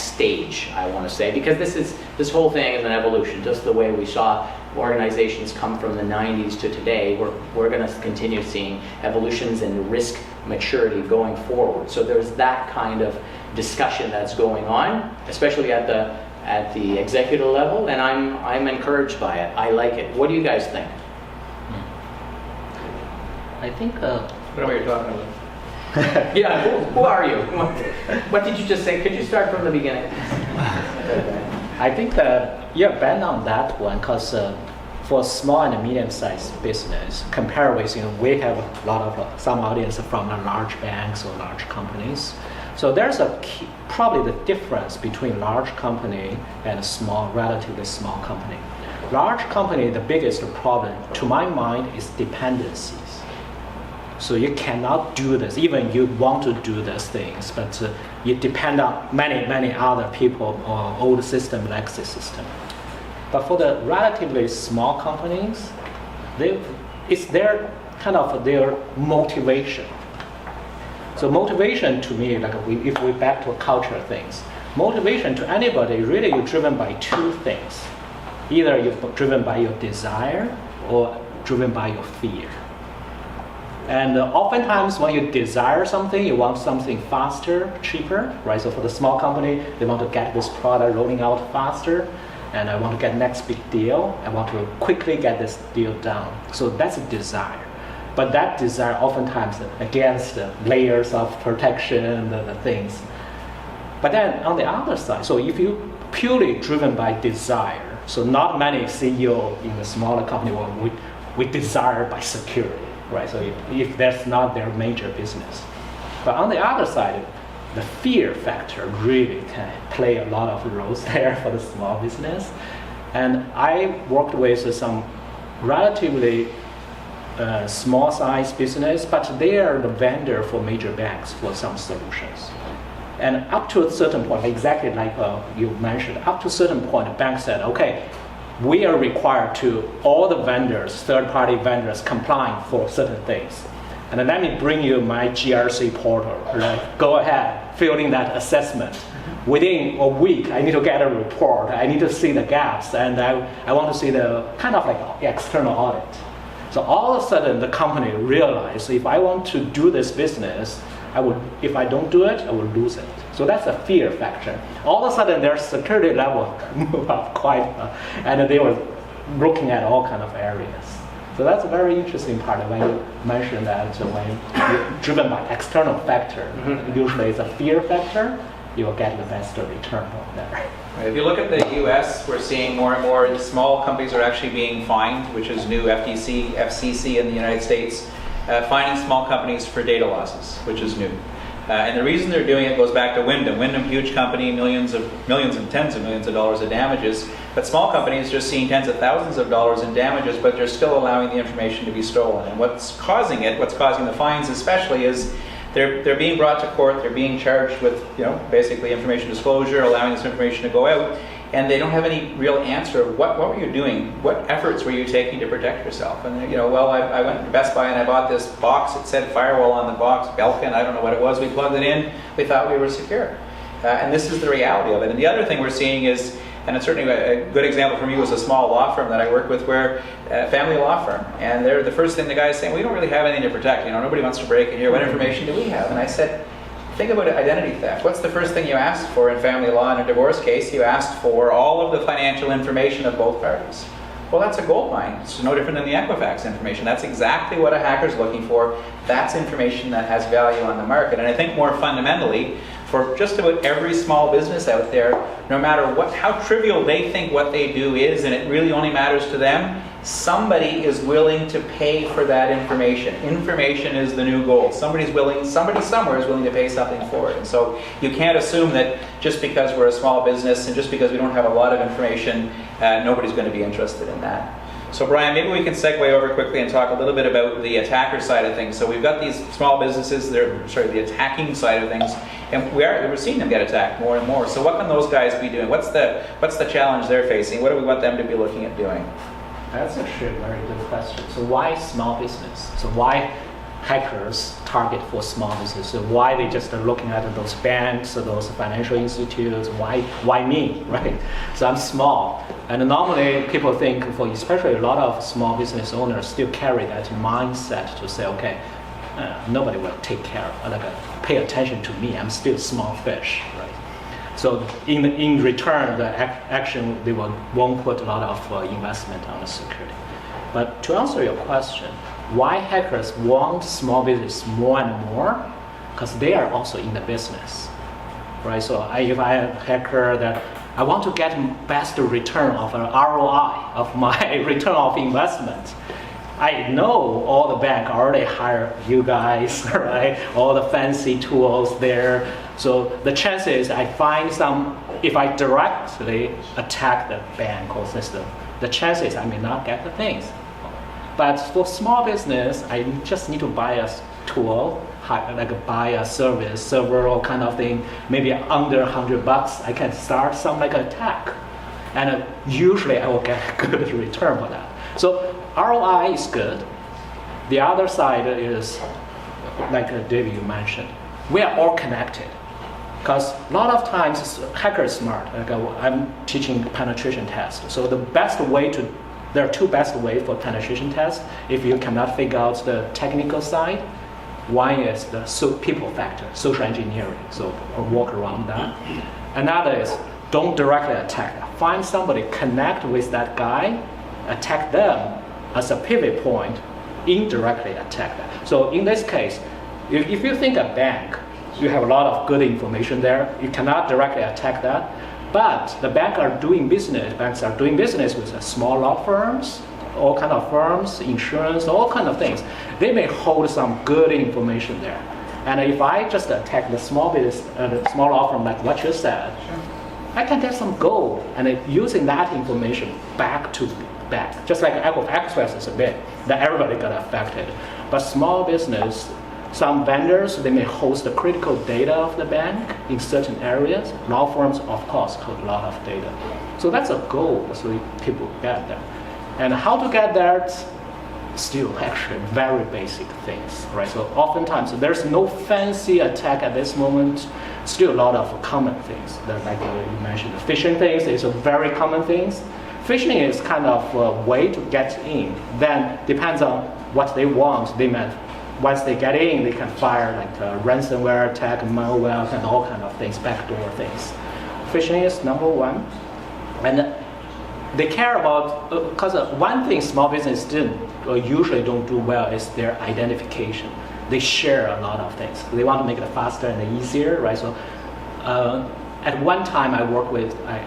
stage, I want to say, because this whole thing is an evolution. Just the way we saw organizations come from the 90s to today, we're going to continue seeing evolutions in risk maturity going forward. So there's that kind of discussion that's going on, especially at the executive level, and I'm encouraged by it. I like it. What do you guys think? I think. Whatever you're talking about. Yeah, who are you? What did you just say? Could you start from the beginning? I think you're bang on that one, because for small and medium-sized business, compared with, we have a lot of some audience from the large banks or large companies. So there's probably the difference between large company and a relatively small company. Large company, the biggest problem, to my mind, is dependencies. So you cannot do this, even you want to do these things, but you depend on many other people or old system, legacy system. But for the relatively small companies, it's their motivation. So motivation to me, if we back to culture things, motivation to anybody, really you're driven by two things. Either you're driven by your desire or driven by your fear. And oftentimes when you desire something, you want something faster, cheaper, right? So for the small company, they want to get this product rolling out faster, and I want to get next big deal. I want to quickly get this deal done. So that's a desire. But that desire oftentimes against the layers of protection, the things. But then on the other side, so if you purely driven by desire, so not many CEO in a smaller company we desire by security. Right, so if that's not their major business. But on the other side, the fear factor really can play a lot of roles there for the small business. And I worked with some relatively small size business, but they are the vendor for major banks for some solutions. And up to a certain point, exactly like you mentioned, up to a certain point, the bank said, okay, we are required to, all the vendors, third-party vendors, complying for certain things. And then let me bring you my GRC portal. Right? Go ahead, fill in that assessment. Within a week, I need to get a report. I need to see the gaps, and I want to see the kind of like external audit. So all of a sudden, the company realized if I want to do this business, if I don't do it, I will lose it. So that's a fear factor. All of a sudden, their security level moved up quite, and they were looking at all kind of areas. So that's a very interesting part when you mentioned that when you're driven by external factor, usually it's a fear factor, you will get the best return on there. If you look at the US, we're seeing more and more small companies are actually being fined, which is new FCC in the United States, fining small companies for data losses, which is new. And the reason they're doing it goes back to Wyndham. Wyndham, huge company, millions and tens of millions of dollars of damages. But small companies just seeing tens of thousands of dollars in damages, but they're still allowing the information to be stolen. And what's causing the fines especially, is they're being brought to court. They're being charged with, basically information disclosure, allowing this information to go out, and they don't have any real answer of what were you doing? What efforts were you taking to protect yourself? And I went to Best Buy and I bought this box. It said firewall on the box, Belkin, I don't know what it was. We plugged it in. We thought we were secure. And this is the reality of it. And the other thing we're seeing is, and it's certainly a good example for me was a small law firm that I work with, where a family law firm, and they're the first thing the guy's saying, we don't really have anything to protect. Nobody wants to break in here. What information do we have? And I said, think about identity theft. What's the first thing you ask for in family law? In a divorce case, you asked for all of the financial information of both parties. Well, that's a gold mine. It's no different than the Equifax information. That's exactly what a hacker's looking for. That's information that has value on the market. And I think more fundamentally, for just about every small business out there, no matter how trivial they think what they do is, and it really only matters to them, somebody is willing to pay for that information. Information is the new gold. Somebody somewhere is willing to pay something for it. And so you can't assume that just because we're a small business and just because we don't have a lot of information, nobody's going to be interested in that. So Bryan, maybe we can segue over quickly and talk a little bit about the attacker side of things. So we've got these small businesses, the attacking side of things, and we're seeing them get attacked more and more. So what can those guys be doing? What's the challenge they're facing? What do we want them to be looking at doing? That's actually a very good question. So why small business? So why hackers target for small business? So why they just are looking at those banks or those financial institutes? Why me, right? So I'm small. And normally people think, especially a lot of small business owners still carry that mindset to say, okay, nobody will take care of, pay attention to me. I'm still small fish, right? So in return, the action, they won't put a lot of investment on the security. But to answer your question, why hackers want small business more and more? Because they are also in the business, right? So if I am a hacker that I want to get best return of an ROI of my return of investment, I know all the bank already hired you guys, right? All the fancy tools there. So the chances I find if I directly attack the bank or system, the chances I may not get the things. But for small business, I just need to buy a tool, buy a service, server or kind of thing, maybe under $100, I can start some attack. And usually I will get a good return for that. So ROI is good. The other side is, like David, you mentioned, we are all connected. Because a lot of times hackers smart. I'm teaching penetration test. So there are two best ways for penetration test. If you cannot figure out the technical side, one is the people factor, social engineering. So work around that. Another is don't directly attack. Find somebody, connect with that guy, attack them as a pivot point, indirectly attack them. So in this case, if you think a bank, you have a lot of good information there. You cannot directly attack that. But the banks are doing business with small law firms, all kind of firms, insurance, all kind of things. They may hold some good information there. And if I just attack the small business, the small law firm like what you said, I can get some gold, and using that information back to bank. Just like Equifax is a bit, that everybody got affected. But small business, some vendors, they may host the critical data of the bank in certain areas. Law firms, of course, hold a lot of data. So that's a goal, so people get there. And how to get there? Still actually very basic things, right? So oftentimes there's no fancy attack at this moment. Still a lot of common things. Like you mentioned, the phishing things is a very common things. Phishing is kind of a way to get in. Then depends on what they want. They might, once they get in, they can fire like a ransomware attack, malware, and all kind of things, backdoor things. Phishing is number one, and they care about, because one thing small business usually don't do well is their identification. They share a lot of things. They want to make it faster and easier, right? So at one time I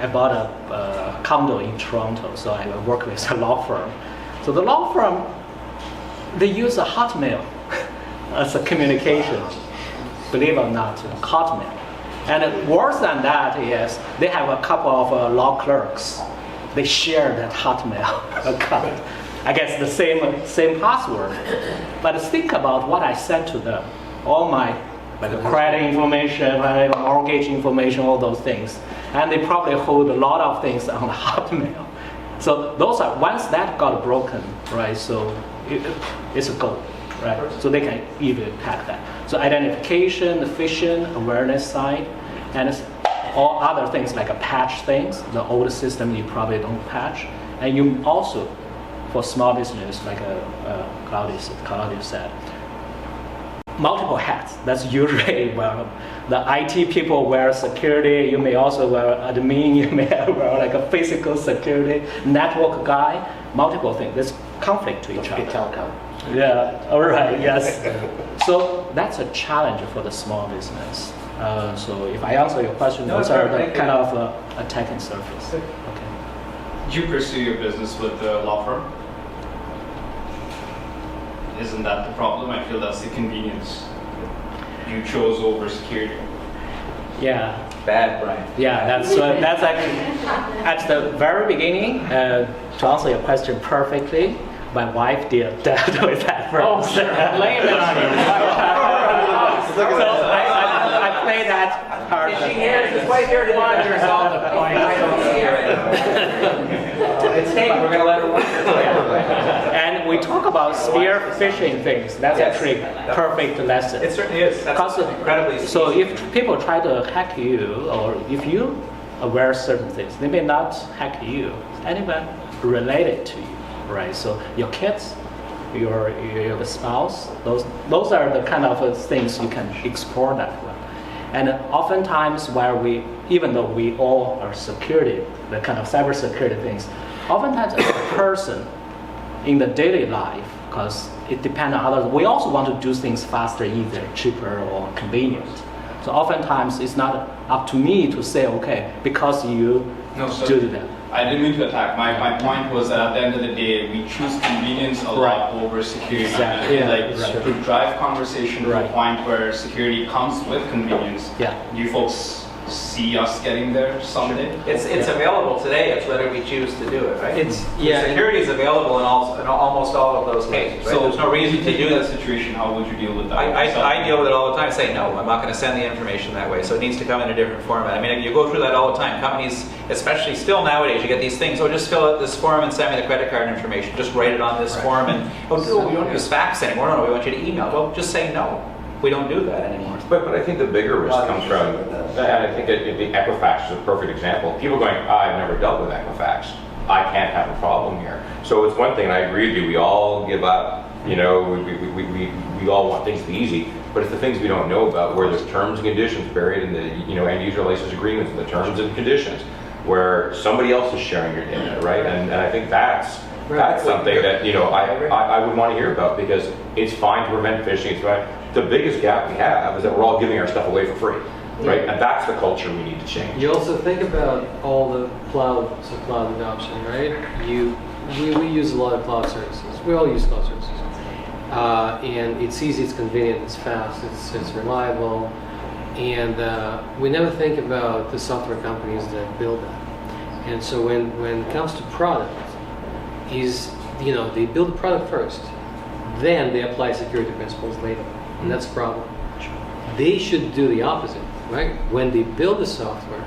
bought a condo in Toronto, so I worked with a law firm. So the law firm, they use a Hotmail as a communication, believe it or not, Hotmail. And worse than that is they have a couple of law clerks. They share that Hotmail account. I guess the same password. But think about what I sent to them. All my credit information, my mortgage information, all those things. And they probably hold a lot of things on Hotmail. So those are, once that got broken, right, so it's a goal, right? So they can easily hack that. So identification, the phishing, awareness side, and it's all other things like a patch things, the old system you probably don't patch. And you also, for small business, like Claudia said, multiple hats. That's usually well, the IT people wear security. You may also wear admin. You may wear like a physical security network guy. Multiple things. There's conflict to each other. Telecom. Yeah. All right. Yes. So that's a challenge for the small business. So if I answer your question, those are the kind of attacking surface. Okay. Did you pursue your business with the law firm? Isn't that the problem? I feel that's the convenience you chose over security. Yeah. Bad, Bryan. Yeah, that's actually at the very beginning. To answer your question perfectly, my wife dealt with that first. Oh, sure. Blame it on you. So I play that part. Is she here? Is his wife here to resolve the point? I don't see her. It's taken. We're going to let her watch it. And we talk about spear phishing things. That's actually a perfect lesson. It certainly is. That's incredibly. So if people try to hack you, or if you aware certain things, they may not hack you. Anyone related to you, right? So your kids, your spouse, those are the kind of things you can explore that way. And oftentimes, even though we all are security, the kind of cybersecurity things, oftentimes as a person in the daily life, because it depends on others, we also want to do things faster, easier, cheaper, or convenient. So oftentimes it's not up to me to say, okay, because you do that. I didn't mean to attack. My point was that at the end of the day, we choose convenience a lot over security. Exactly. Yeah, Yeah, like to drive conversation to a point where security comes with convenience. Yeah. You folks see us getting there someday? It's available today. It's whether we choose to do it, right? Yeah. Security is available in almost all of those cases. Right? So There's no reason to do that this. situation. How would you deal with that? I deal with it all the time. Say no, I'm not going to send the information that way. So it needs to come in a different format. I mean, you go through that all the time. Companies, especially still nowadays, you get these things. Oh, just fill out this form and send me the credit card information. Just write it on this form and we don't use fax anymore. No, we want you to email. Well, just say no. We don't do that anymore. But I think the bigger risk comes from, and I think that the Equifax is a perfect example. People going, I've never dealt with Equifax. I can't have a problem here. So it's one thing, and I agree with you, we all give up, you know, we all want things to be easy, but it's the things we don't know about, where there's terms and conditions buried in the, you know, end user license agreements and the terms and conditions, where somebody else is sharing your data, right? And I think that's something that, you know, I would want to hear about, because it's fine to prevent phishing, it's fine. The biggest gap we have is that we're all giving our stuff away for free, right? And that's the culture we need to change. You also think about all the cloud adoption, right? We use a lot of cloud services. We all use cloud services. And it's easy, it's convenient, it's fast, it's reliable. And we never think about the software companies that build that. And so when it comes to product, is, they build the product first, then they apply security principles later, and that's a problem. They should do the opposite, right? When they build the software,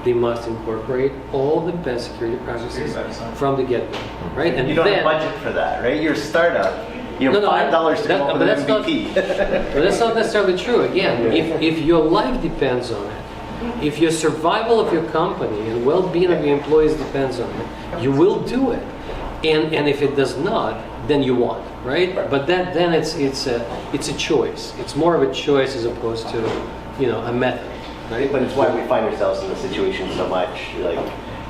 they must incorporate all the best security practices from the get-go, right? And you don't then, have budget for that, right? You're a startup. You have $5 to come up with an MVP. But that's not necessarily true. Again, if your life depends on it, if your survival of your company and well-being of your employees depends on it, you will do it. And if it does not, then you won't, right? But then it's a choice. It's more of a choice as opposed to a method, right? But it's why we find ourselves in the situation so much. Like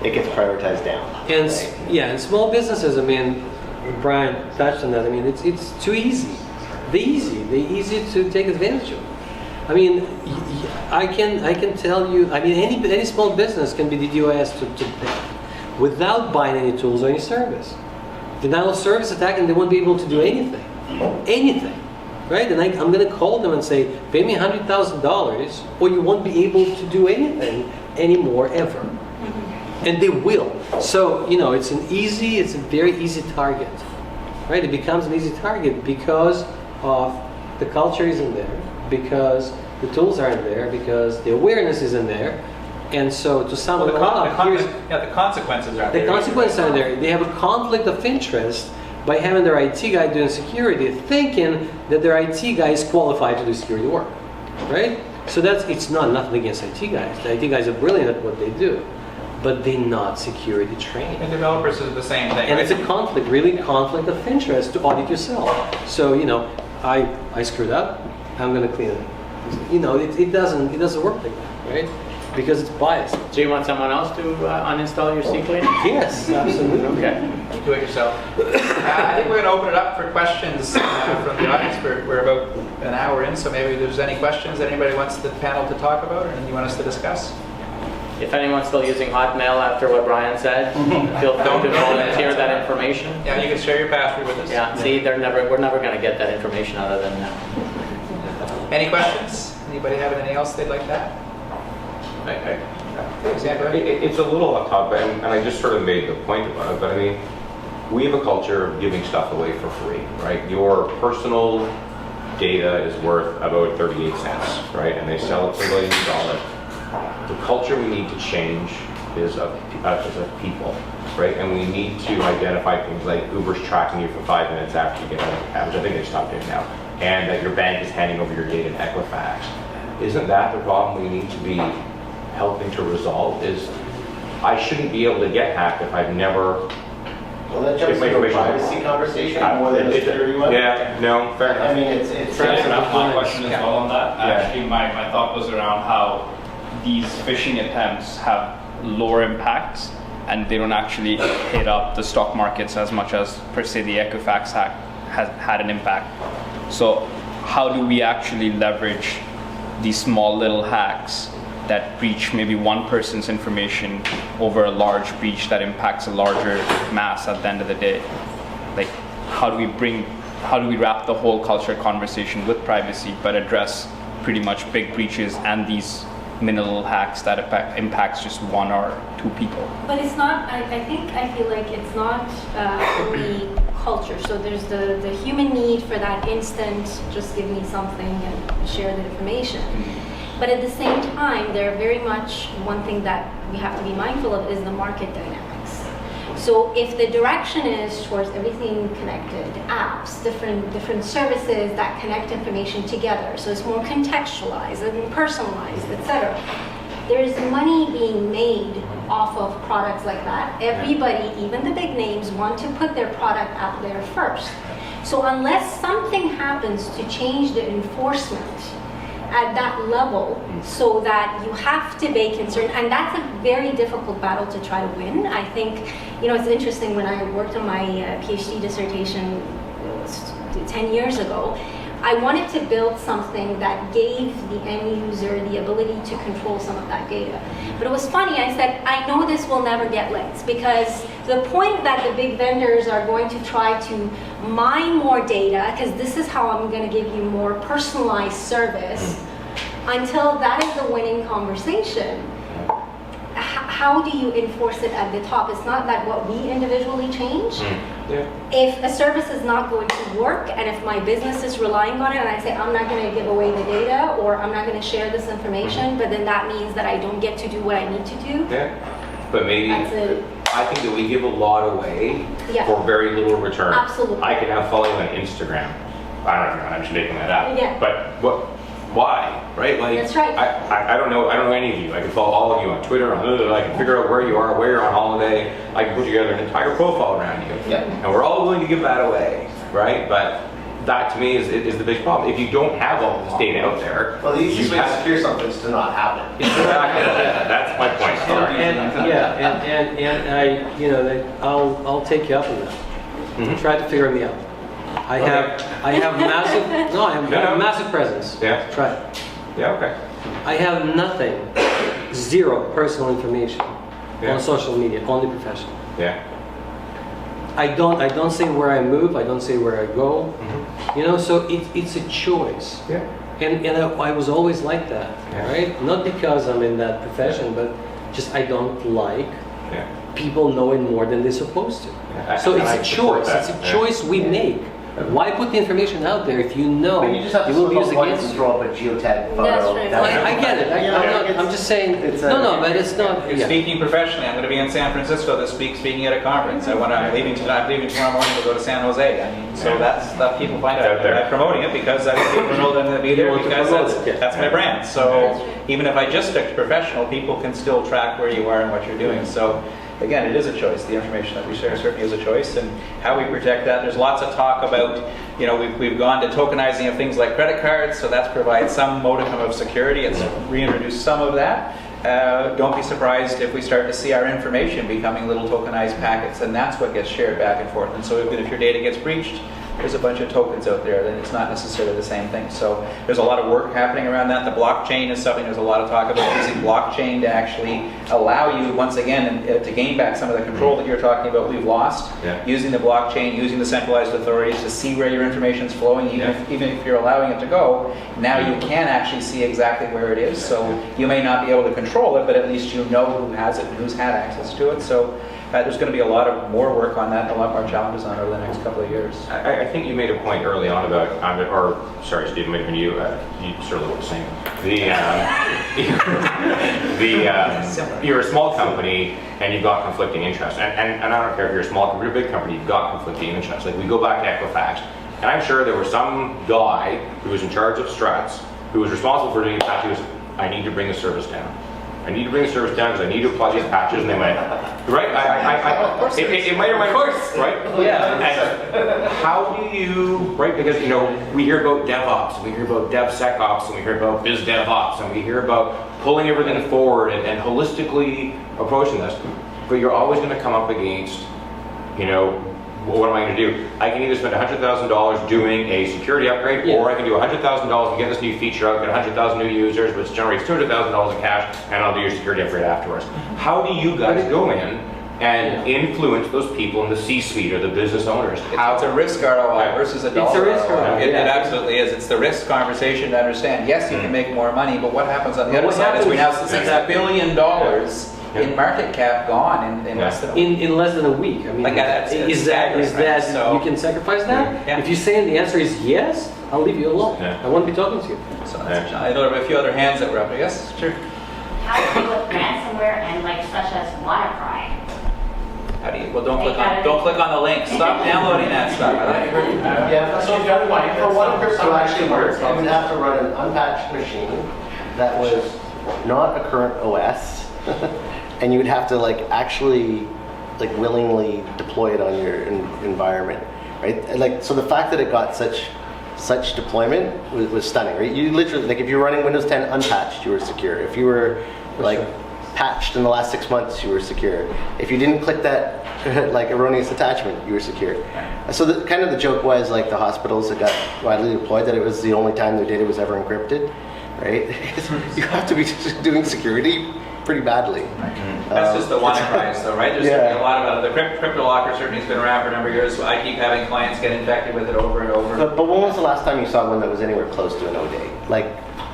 it gets prioritized down. And and small businesses. I mean, Bryan touched on that. I mean, it's too easy. They're easy to take advantage of. I mean, I can tell you. I mean, any small business can be DDoS to death without buying any tools or any service. Denial of service attack, and they won't be able to do anything, right? And I'm going to call them and say, pay me $100,000, or you won't be able to do anything anymore ever. And they will. So it's a very easy target, right? It becomes an easy target because of the culture isn't there, because the tools aren't there, because the awareness isn't there. And so to sum it all up, the consequences are there. The consequences are there. They have a conflict of interest by having their IT guy doing security, thinking that their IT guy is qualified to do security work, right? So it's nothing against IT guys. The IT guys are brilliant at what they do, but they're not security trained. And developers are the same thing. And it's a conflict of interest to audit yourself. So I screwed up. I'm going to clean it. It doesn't work like that, right? Because it's biased. Do you want someone else to uninstall your Ccleaner? Yes, absolutely. Okay. You do it yourself. I think we're going to open it up for questions from the audience. We're about an hour in, so maybe there's any questions that anybody wants the panel to talk about or anything you want us to discuss. If anyone's still using Hotmail after what Bryan said, feel free to volunteer that information. Yeah, you can share your password with us. Yeah, see, we're never going to get that information out of them now. Any questions? Anybody have anything else they'd like to add? It's a little off topic, and I just sort of made the point about it, but I mean, we have a culture of giving stuff away for free, right? Your personal data is worth about 38 cents, right? And they sell it for millions of dollars. The culture we need to change is of people, right? And we need to identify things like Uber's tracking you for 5 minutes after you get out of the cab, which I think they stopped doing now, and that your bank is handing over your data to Equifax. Isn't that the problem we need to be helping to resolve? Is I shouldn't be able to get hacked if I've never. Well, that jumps into a privacy conversation more than a security one. Yeah, no, fair enough. I mean, it's Fair enough. My question as well on that. Yeah. Actually, my thought was around how these phishing attempts have lower impacts and they don't actually hit up the stock markets as much as, per se, the Equifax hack has had an impact. So how do we actually leverage these small little hacks that breach maybe one person's information over a large breach that impacts a larger mass at the end of the day? Like, how do we wrap the whole culture conversation with privacy but address pretty much big breaches and these minimal hacks that impacts just one or two people? But it's not, I feel like it's not only culture. So there's the human need for that instant, just give me something and share the information. But at the same time, they're very much, one thing that we have to be mindful of is the market dynamics. So if the direction is towards everything connected, apps, different services that connect information together, so it's more contextualized and personalized, etc. There's money being made off of products like that. Everybody, even the big names, want to put their product out there first. So unless something happens to change the enforcement at that level, so that you have to be concerned, and that's a very difficult battle to try to win. I think, it's interesting, when I worked on my PhD dissertation 10 years ago, I wanted to build something that gave the end user the ability to control some of that data. But it was funny, I said, I know this will never get legs, because the point that the big vendors are going to try to mine more data, because this is how I'm going to give you more personalized service, until that is the winning conversation. how do you enforce it at the top? It's not that what we individually change. Yeah. If a service is not going to work, and if my business is relying on it, and I say I'm not going to give away the data, or I'm not going to share this information, but then that means that I don't get to do what I need to do. Yeah. But maybe That's it. I think that we give a lot away Yeah. for very little return. Absolutely. I can have following on Instagram. I don't know. I'm just making that up. Yeah. But what? Why? Right? Like That's right. I don't know. I don't know any of you. I can follow all of you on Twitter. I can figure out where you are, where you're on holiday. I can put together an entire profile around you. Yeah. And we're all willing to give that away, right? But that to me is the big problem. If you don't have all this data out there, Well, the easiest way to have- secure something is to not have it. Exactly. That's my point. And I, you know, I'll take you up on that. Mhm. Try to figure me out. I have massive, no, I have No, no. massive presence. Yeah. Try it. Yeah. Okay. I have nothing, zero personal information Yeah. on social media, only professional. Yeah. I don't say where I move, I don't say where I go. Mhm. You know, so it's a choice. Yeah. And I was always like that, Yeah. right? Not because I'm in that profession, but just I don't like Yeah. people knowing more than they're supposed to. Yeah. So And it's I a support choice. that. It's a Yeah. choice we make. Why put the information out there if you know But you just have to it will slip be used up once against and you? throw up a geotag photo. That's right. That- I get it. I'm just saying. It's No, but it's not. Yeah. Speaking professionally, I'm going to be in San Francisco this week speaking at a conference. I'm leaving tomorrow morning to go to San Jose. I mean, so Yeah. that's stuff people find out. Out there. I'm promoting it because I want people to know that I'm going to be there You want to because promote that's, it, yeah. that's my brand. So even if I just stick to professional, people can still track where you are and what you're doing. So again, it is a choice. The information that we share certainly is a choice, and how we protect that. There's lots of talk about, you know, we've gone to tokenizing of things like credit cards, so that's provides some modicum of security. It's reintroduced some of that. Don't be surprised if we start to see our information becoming little tokenized packets, and that's what gets shared back and forth. And so even if your data gets breached, there's a bunch of tokens out there, then it's not necessarily the same thing. So there's a lot of work happening around that. The blockchain is something there's a lot of talk about, using blockchain to actually allow you, once again, to gain back some of the control that you're talking about we've lost, Yeah. using the blockchain, using the centralized authorities to see where your information is flowing, even if you're allowing it to go. Now you can actually see exactly where it is. So you may not be able to control it, but at least you know who has it and who's had access to it. So there's going to be a lot of more work on that, and a lot more challenges on it over the next couple of years. I think you made a point early on about, or sorry, Steve, maybe you sort of look the same. You're a small company and you've got conflicting interests, and I don't care if you're a small company or a big company, you've got conflicting interests. Like we go back to Equifax, and I'm sure there was some guy who was in charge of struts who was responsible for doing patches. I need to bring the service down. I need to bring the service down because I need to apply these patches, and they went, right? It might or might not, right? Yeah. And how do you, right? Because, you know, we hear about DevOps, we hear about DevSecOps, and we hear about BizDevOps, and we hear about pulling everything forward and holistically approaching this. But you're always going to come up against, you know, what am I going to do? I can either spend $100,000 doing a security upgrade, or I can do $100,000 and get this new feature out, get 100,000 new users, which generates $200,000 in cash, and I'll do your security upgrade afterwards. How do you guys go in and influence those people in the C-suite or the business owners? It's a risk ROI versus a dollar It's a risk ROI. ROI, It yeah. absolutely is. It's the risk conversation to understand. Yes, you can make more money, but what happens on the other what side is we now happens- $6 billion in market cap gone in less than a week. In less than a week. I mean, Like, that's is staggering, that right? So- you can sacrifice that? Yeah. If you're saying the answer is yes, I'll leave you alone. Yeah. I won't be talking to you. So that's I know there were a few other hands that were up. Yes, sure. How to deal with ransomware and like such as WannaCry. How do you? Well, don't click on the link. Stop downloading that stuff. I thought you heard. Yeah, so for one person to actually work, you would have to run an unpatched machine that was not a current OS, and you would have to like actually like willingly deploy it on your environment, right? And, like, so the fact that it got such deployment was stunning, right? You literally, like, if you're running Windows 10 unpatched, you were secure. If you were like patched in the last 6 months, you were secure. If you didn't click that like erroneous attachment, you were secure. So the kind of the joke was like the hospitals that got widely deployed, that it was the only time their data was ever encrypted, right? You have to be doing security pretty badly. That's just the WannaCries, though, right? There's Yeah. certainly a lot of the crypto locker certainly has been around for a number of years. So I keep having clients get infected with it over and over. But when was the last time you saw one that was anywhere close to an O-Day? Like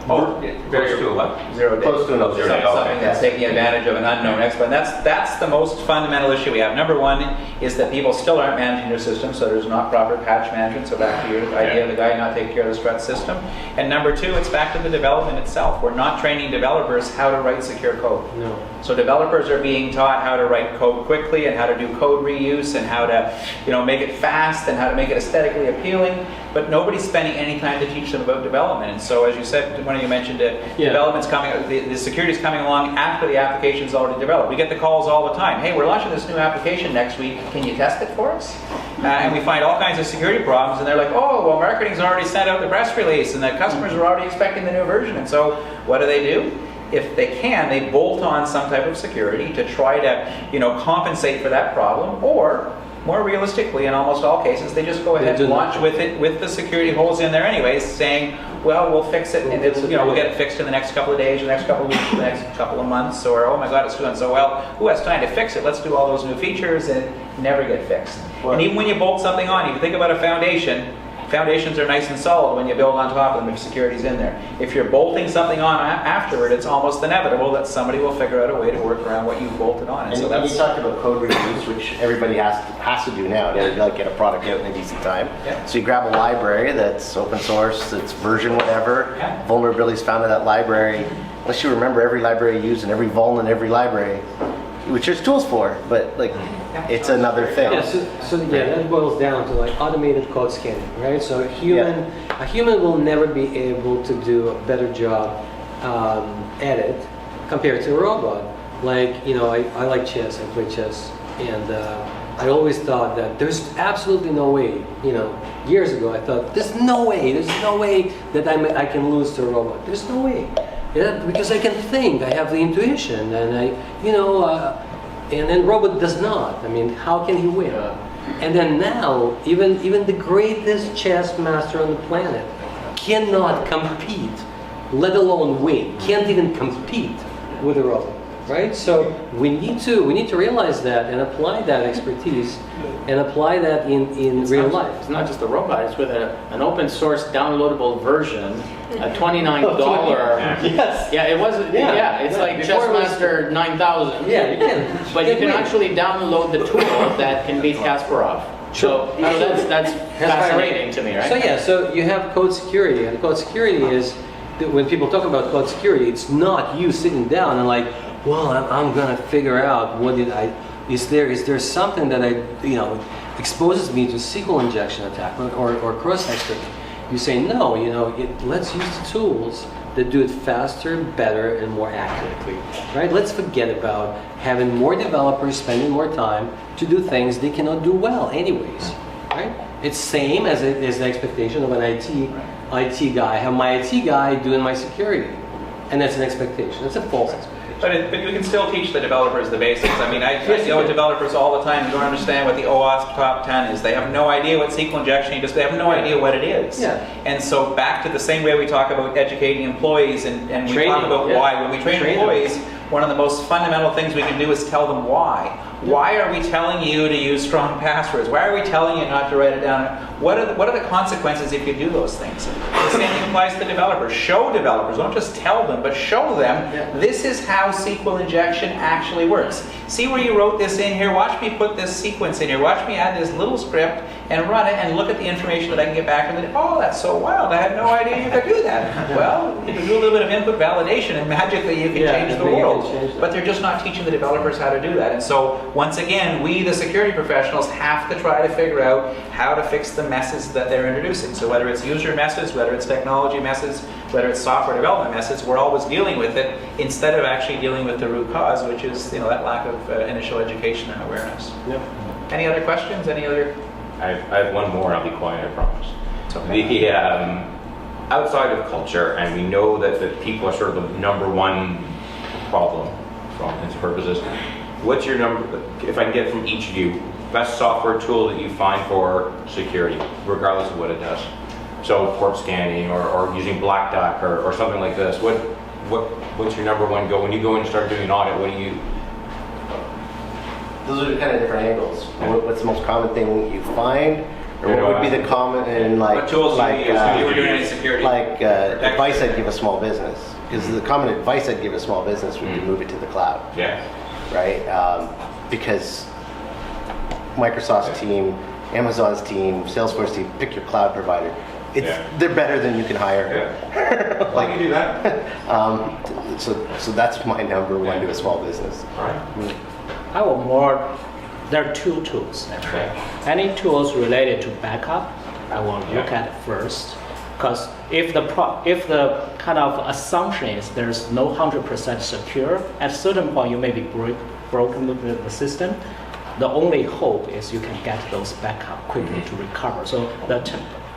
Oh, Close to what? 0 day. Close to an zero day, Something okay. that's taking advantage of an unknown expert. And that's the most fundamental issue we have. Number one is that people still aren't managing their system, so there's not proper patch management. So back to your idea of the guy not taking care of the Struts system. And number two, it's back to the development itself. We're not training developers how to write secure code. No. So developers are being taught how to write code quickly and how to do code reuse and how to, make it fast and how to make it aesthetically appealing. But nobody's spending any time to teach them about development. And so, as you said, one of you mentioned it, development's coming, the security's coming along after the application's already developed. We get the calls all the time. Hey, we're launching this new application next week. Can you test it for us? And we find all kinds of security problems, and they're like, oh, well, marketing's already sent out the press release, and the customers are already expecting the new version. And so, what do? If they can, they bolt on some type of security to try to, compensate for that problem, or more realistically, in almost all cases, they just go ahead and launch with it with the security holes in there anyways, saying, well, we'll fix it, and we'll get it fixed in the next couple of days, the next couple of weeks, the next couple of months, or oh my God, it's doing so well. Who has time to fix it? Let's do all those new features, and it never get fixed. And even when you bolt something on, if you think about a foundation, foundations are nice and solid when you build on top of them if security's in there. If you're bolting something on afterward, it's almost inevitable that somebody will figure out a way to work around what you've bolted on. And you talked about code reuse, which everybody has to do now to get a product out in a decent time. Yeah. So you grab a library that's open source, that's version whatever, vulnerabilities found in that library. Unless you remember every library you use and every vuln in every library, which there's tools for, but it's another thing. Yeah, so that boils down to like automated code scanning, right? So a human will never be able to do a better job at it compared to a robot. Like, I like chess, I play chess, and I always thought that there's absolutely no way, years ago I thought, there's no way that I can lose to a robot. There's no way. Yeah, because I can think, I have the intuition, and and then robot does not. I mean, how can he win? And then now, even the greatest chess master on the planet cannot compete, let alone win. Can't even compete with a robot, right? So we need to realize that and apply that expertise and apply that in real life. It's not just the robot, it's with an open source downloadable version, a $29. Yes. Yeah, it wasn't, it's like Chessmaster 9000. Yeah, you can. But you can actually download the tool that can beat Kasparov. So that's fascinating to me, right? So you have code security, and code security is, when people talk about code security, it's not you sitting down and like, well, I'm gonna figure out is there something that exposes me to SQL injection attack or cross-exploit? You say no. Let's use the tools that do it faster, better, and more accurately. Right? Let's forget about having more developers spending more time to do things they cannot do well, anyways. Right? It's same as the expectation of an IT guy. I have my IT guy doing my security, and that's an expectation. That's a false expectation. But we can still teach the developers the basics. I mean, I deal with developers all the time who don't understand what the OWASP top 10 is. They have no idea what SQL injection is. They have no idea what it is. Yeah. And so back to the same way we talk about educating employees and we Training, talk about why. When we train employees, one of the most fundamental things we can do is tell them why. Why are we telling you to use strong passwords? Why are we telling you not to write it down? What are the consequences if you do those things? The same thing applies to developers. Show developers, don't just tell them, but show them this is how SQL injection actually works. See where you wrote this in here? Watch me put this sequence in here. Watch me add this little script and run it and look at the information that I can get back from it. Oh, that's so wild. I had no idea you could do that. Well, you can do a little bit of input validation and magically you can change the world. But they're just not teaching the developers how to do that. And so once again, we, the security professionals, have to try to figure out how to fix the messes that they're introducing. So whether it's user messes, whether it's technology messes, whether it's software development messes, we're always dealing with it instead of actually dealing with the root cause, which is that lack of initial education and awareness. Yep. Any other questions? Any other? I have one more, and I'll be quiet, I promise. It's okay. The outside of culture, and we know that people are sort of the number one problem for all intents and purposes. What's your number, if I can get from each of you, best software tool that you find for security, regardless of what it does? So port scanning or using Black Duck or something like this. What's your number one go? When you go in and start doing an audit, what do you? Those are kind of different angles. What's the most common thing you find Or what would be the common and What tools do you use if you were doing any security? Advice I'd give a small business? Because the common advice I'd give a small business would be move it to the cloud, Yeah. right? Because Microsoft's team, Amazon's team, Salesforce team, pick your cloud provider. They're better than you can hire. Yeah. Why do you do that? So that's my number one to a small business. All right. I will more. There are two tools actually. Any tools related to backup, I will look at first, because if the kind of assumption is there's no 100% secure, at a certain point you may be broken the system. The only hope is you can get those backup quickly to recover. So the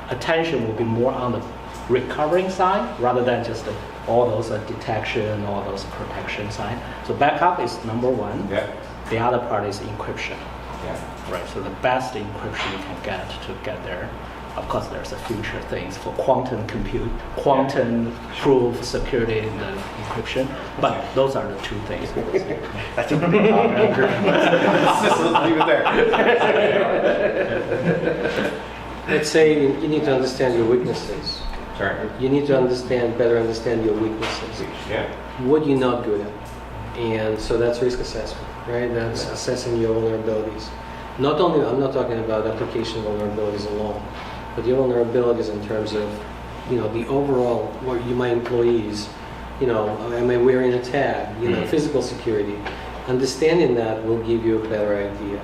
attention will be more on the recovering side rather than just all those detection, all those protection side. So backup is number one. Yeah. The other part is encryption. Yeah. Right. So the best encryption you can get to get there. Of course, there's a future things for quantum compute, quantum proof security in the encryption. But those are the two things. That's a big topic. Let's leave it there. Let's say you need to understand your weaknesses. Sorry. You need to better understand your weaknesses. Yeah. What you're not good at. And so that's risk assessment, right? That's assessing your vulnerabilities. Not only, I'm not talking about application vulnerabilities alone, but your vulnerabilities in terms of, the overall, my employees, am I wearing a tag, physical security. Understanding that will give you a better idea,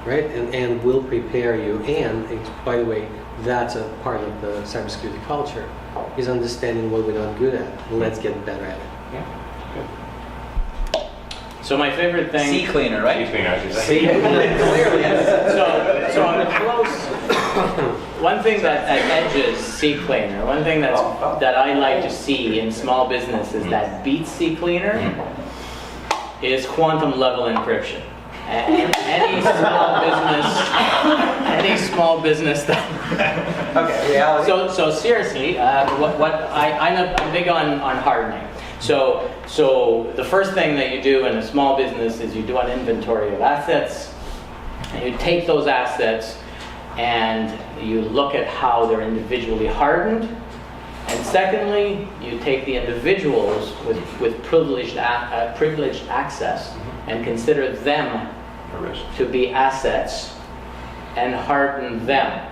right? And will prepare you. And by the way, that's a part of the cybersecurity culture, is understanding what we're not good at. Let's get better at it. Yeah. So my favorite thing. Ccleaner, right? Ccleaner, I should say. Clearly, yes. So I'm close. One thing that edges Ccleaner, one thing that I like to see in small businesses that beats Ccleaner is quantum level encryption. And any small business that. Okay, reality. So seriously, I'm big on hardening. So the first thing that you do in a small business is you do an inventory of assets, and you take those assets and you look at how they're individually hardened, and secondly, you take the individuals with privileged access and consider them to be assets and harden them,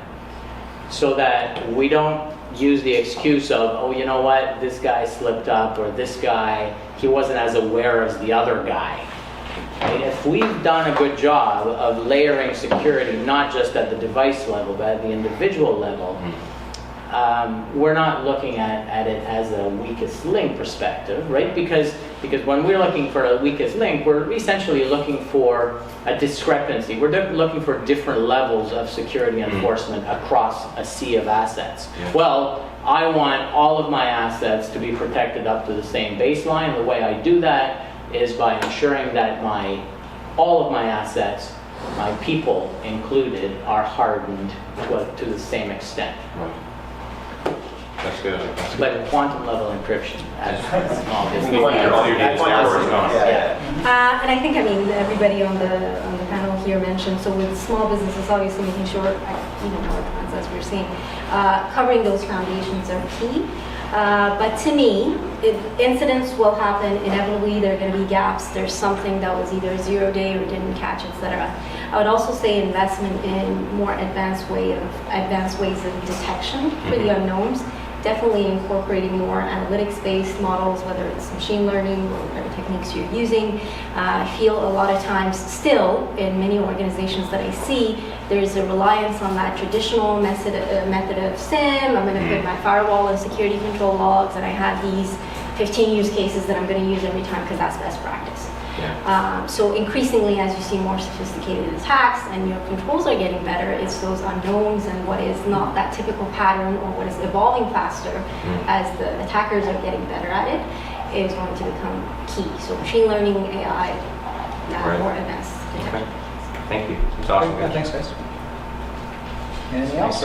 so that we don't use the excuse of, oh, you know what, this guy slipped up, or this guy, he wasn't as aware as the other guy. I mean, if we've done a good job of layering security, not just at the device level, but at the individual level, we're not looking at it as a weakest link perspective, right? Because when we're looking for a weakest link, we're essentially looking for a discrepancy. We're looking for different levels of security enforcement across a sea of assets. Yeah. Well, I want all of my assets to be protected up to the same baseline. The way I do that is by ensuring that all of my assets, my people included, are hardened to the same extent. That's good. But quantum level encryption as a small business. All your data is gone. And I think, everybody on the panel here mentioned, so with small businesses, obviously making sure, our plans, as we were saying, covering those foundations are key. But to me, incidents will happen inevitably. There are going to be gaps. There's something that was either 0-day or didn't catch, etc. I would also say investment in more advanced ways of detection for the unknowns. Definitely incorporating more analytics-based models, whether it's machine learning or whatever techniques you're using. I feel a lot of times still in many organizations that I see, there's a reliance on that traditional method of SIM. I'm going to put my firewall and security control logs, and I have these 15 use cases that I'm going to use every time because that's best practice. Yeah. So increasingly, as you see more sophisticated attacks and your controls are getting better, it's those unknowns and what is not that typical pattern or what is evolving faster as the attackers are getting better at it is going to become key. So machine learning, AI, more advanced detection. Thank you. It's awesome. Yeah, thanks, guys. Anything else?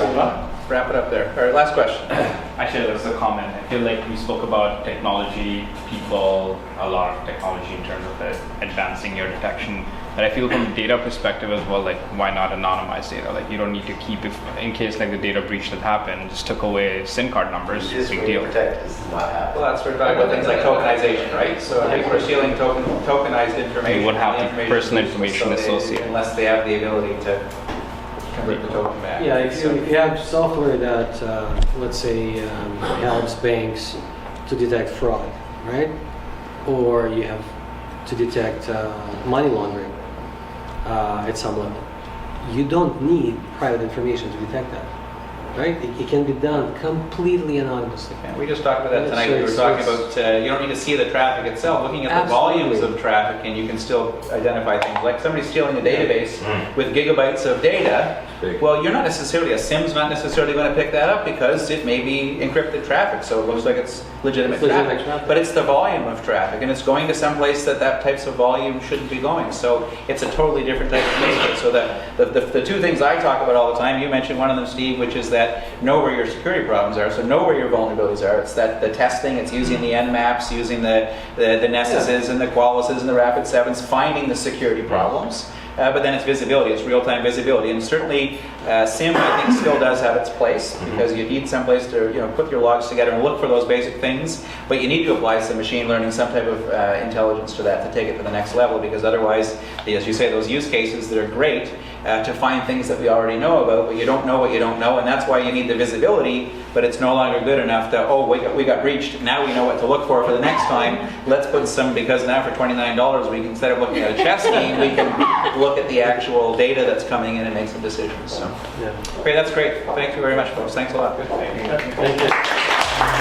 Wrap it up there. All right, last question. Actually, that's a comment. I feel like we spoke about technology, people, a lot of technology in terms of advancing your detection. But I feel from a data perspective as well, like why not anonymize data? Like you don't need to keep it in case like the data breach that happened and just took away SIM card numbers. Big deal. Protect does not happen. Well, that's where we're talking about things like tokenization, right? So if people are stealing tokenized information. You would have the the personal information so they- associated. Unless they have the ability to convert the token back. Yeah, if So- you have software that, let's say, helps banks to detect fraud, right? Or you have to detect money laundering at some level. You don't need private information to detect that, right? It can be done completely anonymously. Yeah, we just talked about that Yeah, tonight. so We were it's- talking it's- about you don't need to see the traffic itself. Looking at the Absolutely. volumes of traffic, and you can still identify things. Like somebody stealing a database with gigabytes of data. Big. Well, you're not necessarily, a SIM's not necessarily going to pick that up because it may be encrypted traffic, so it looks like it's legitimate Legitimate traffic. traffic. But it's the volume of traffic, and it's going to some place that types of volume shouldn't be going. So it's a totally different type of use case. So the two things I talk about all the time, you mentioned one of them, Steve, which is that know where your security problems are. So know where your vulnerabilities are. It's that the testing, it's using the Nmaps, using the Nessuses and the Qualyses and the Rapid7s, finding the security problems. But then it's visibility, it's real-time visibility, and certainly SIM I think still does have its place because you need some place to put your logs together and look for those basic things. But you need to apply some machine learning, some type of intelligence to that to take it to the next level, because otherwise, as you say, those use cases that are great to find things that we already know about, but you don't know what you don't know, and that's why you need the visibility. But it's no longer good enough to we got breached. Now we know what to look for the next time. Let's put some, because now for $29 we can, instead of looking at a chess game, we can look at the actual data that's coming in and make some decisions. So, Yeah. okay, that's great. Thank you very much, folks. Thanks a lot. Good. Thank you.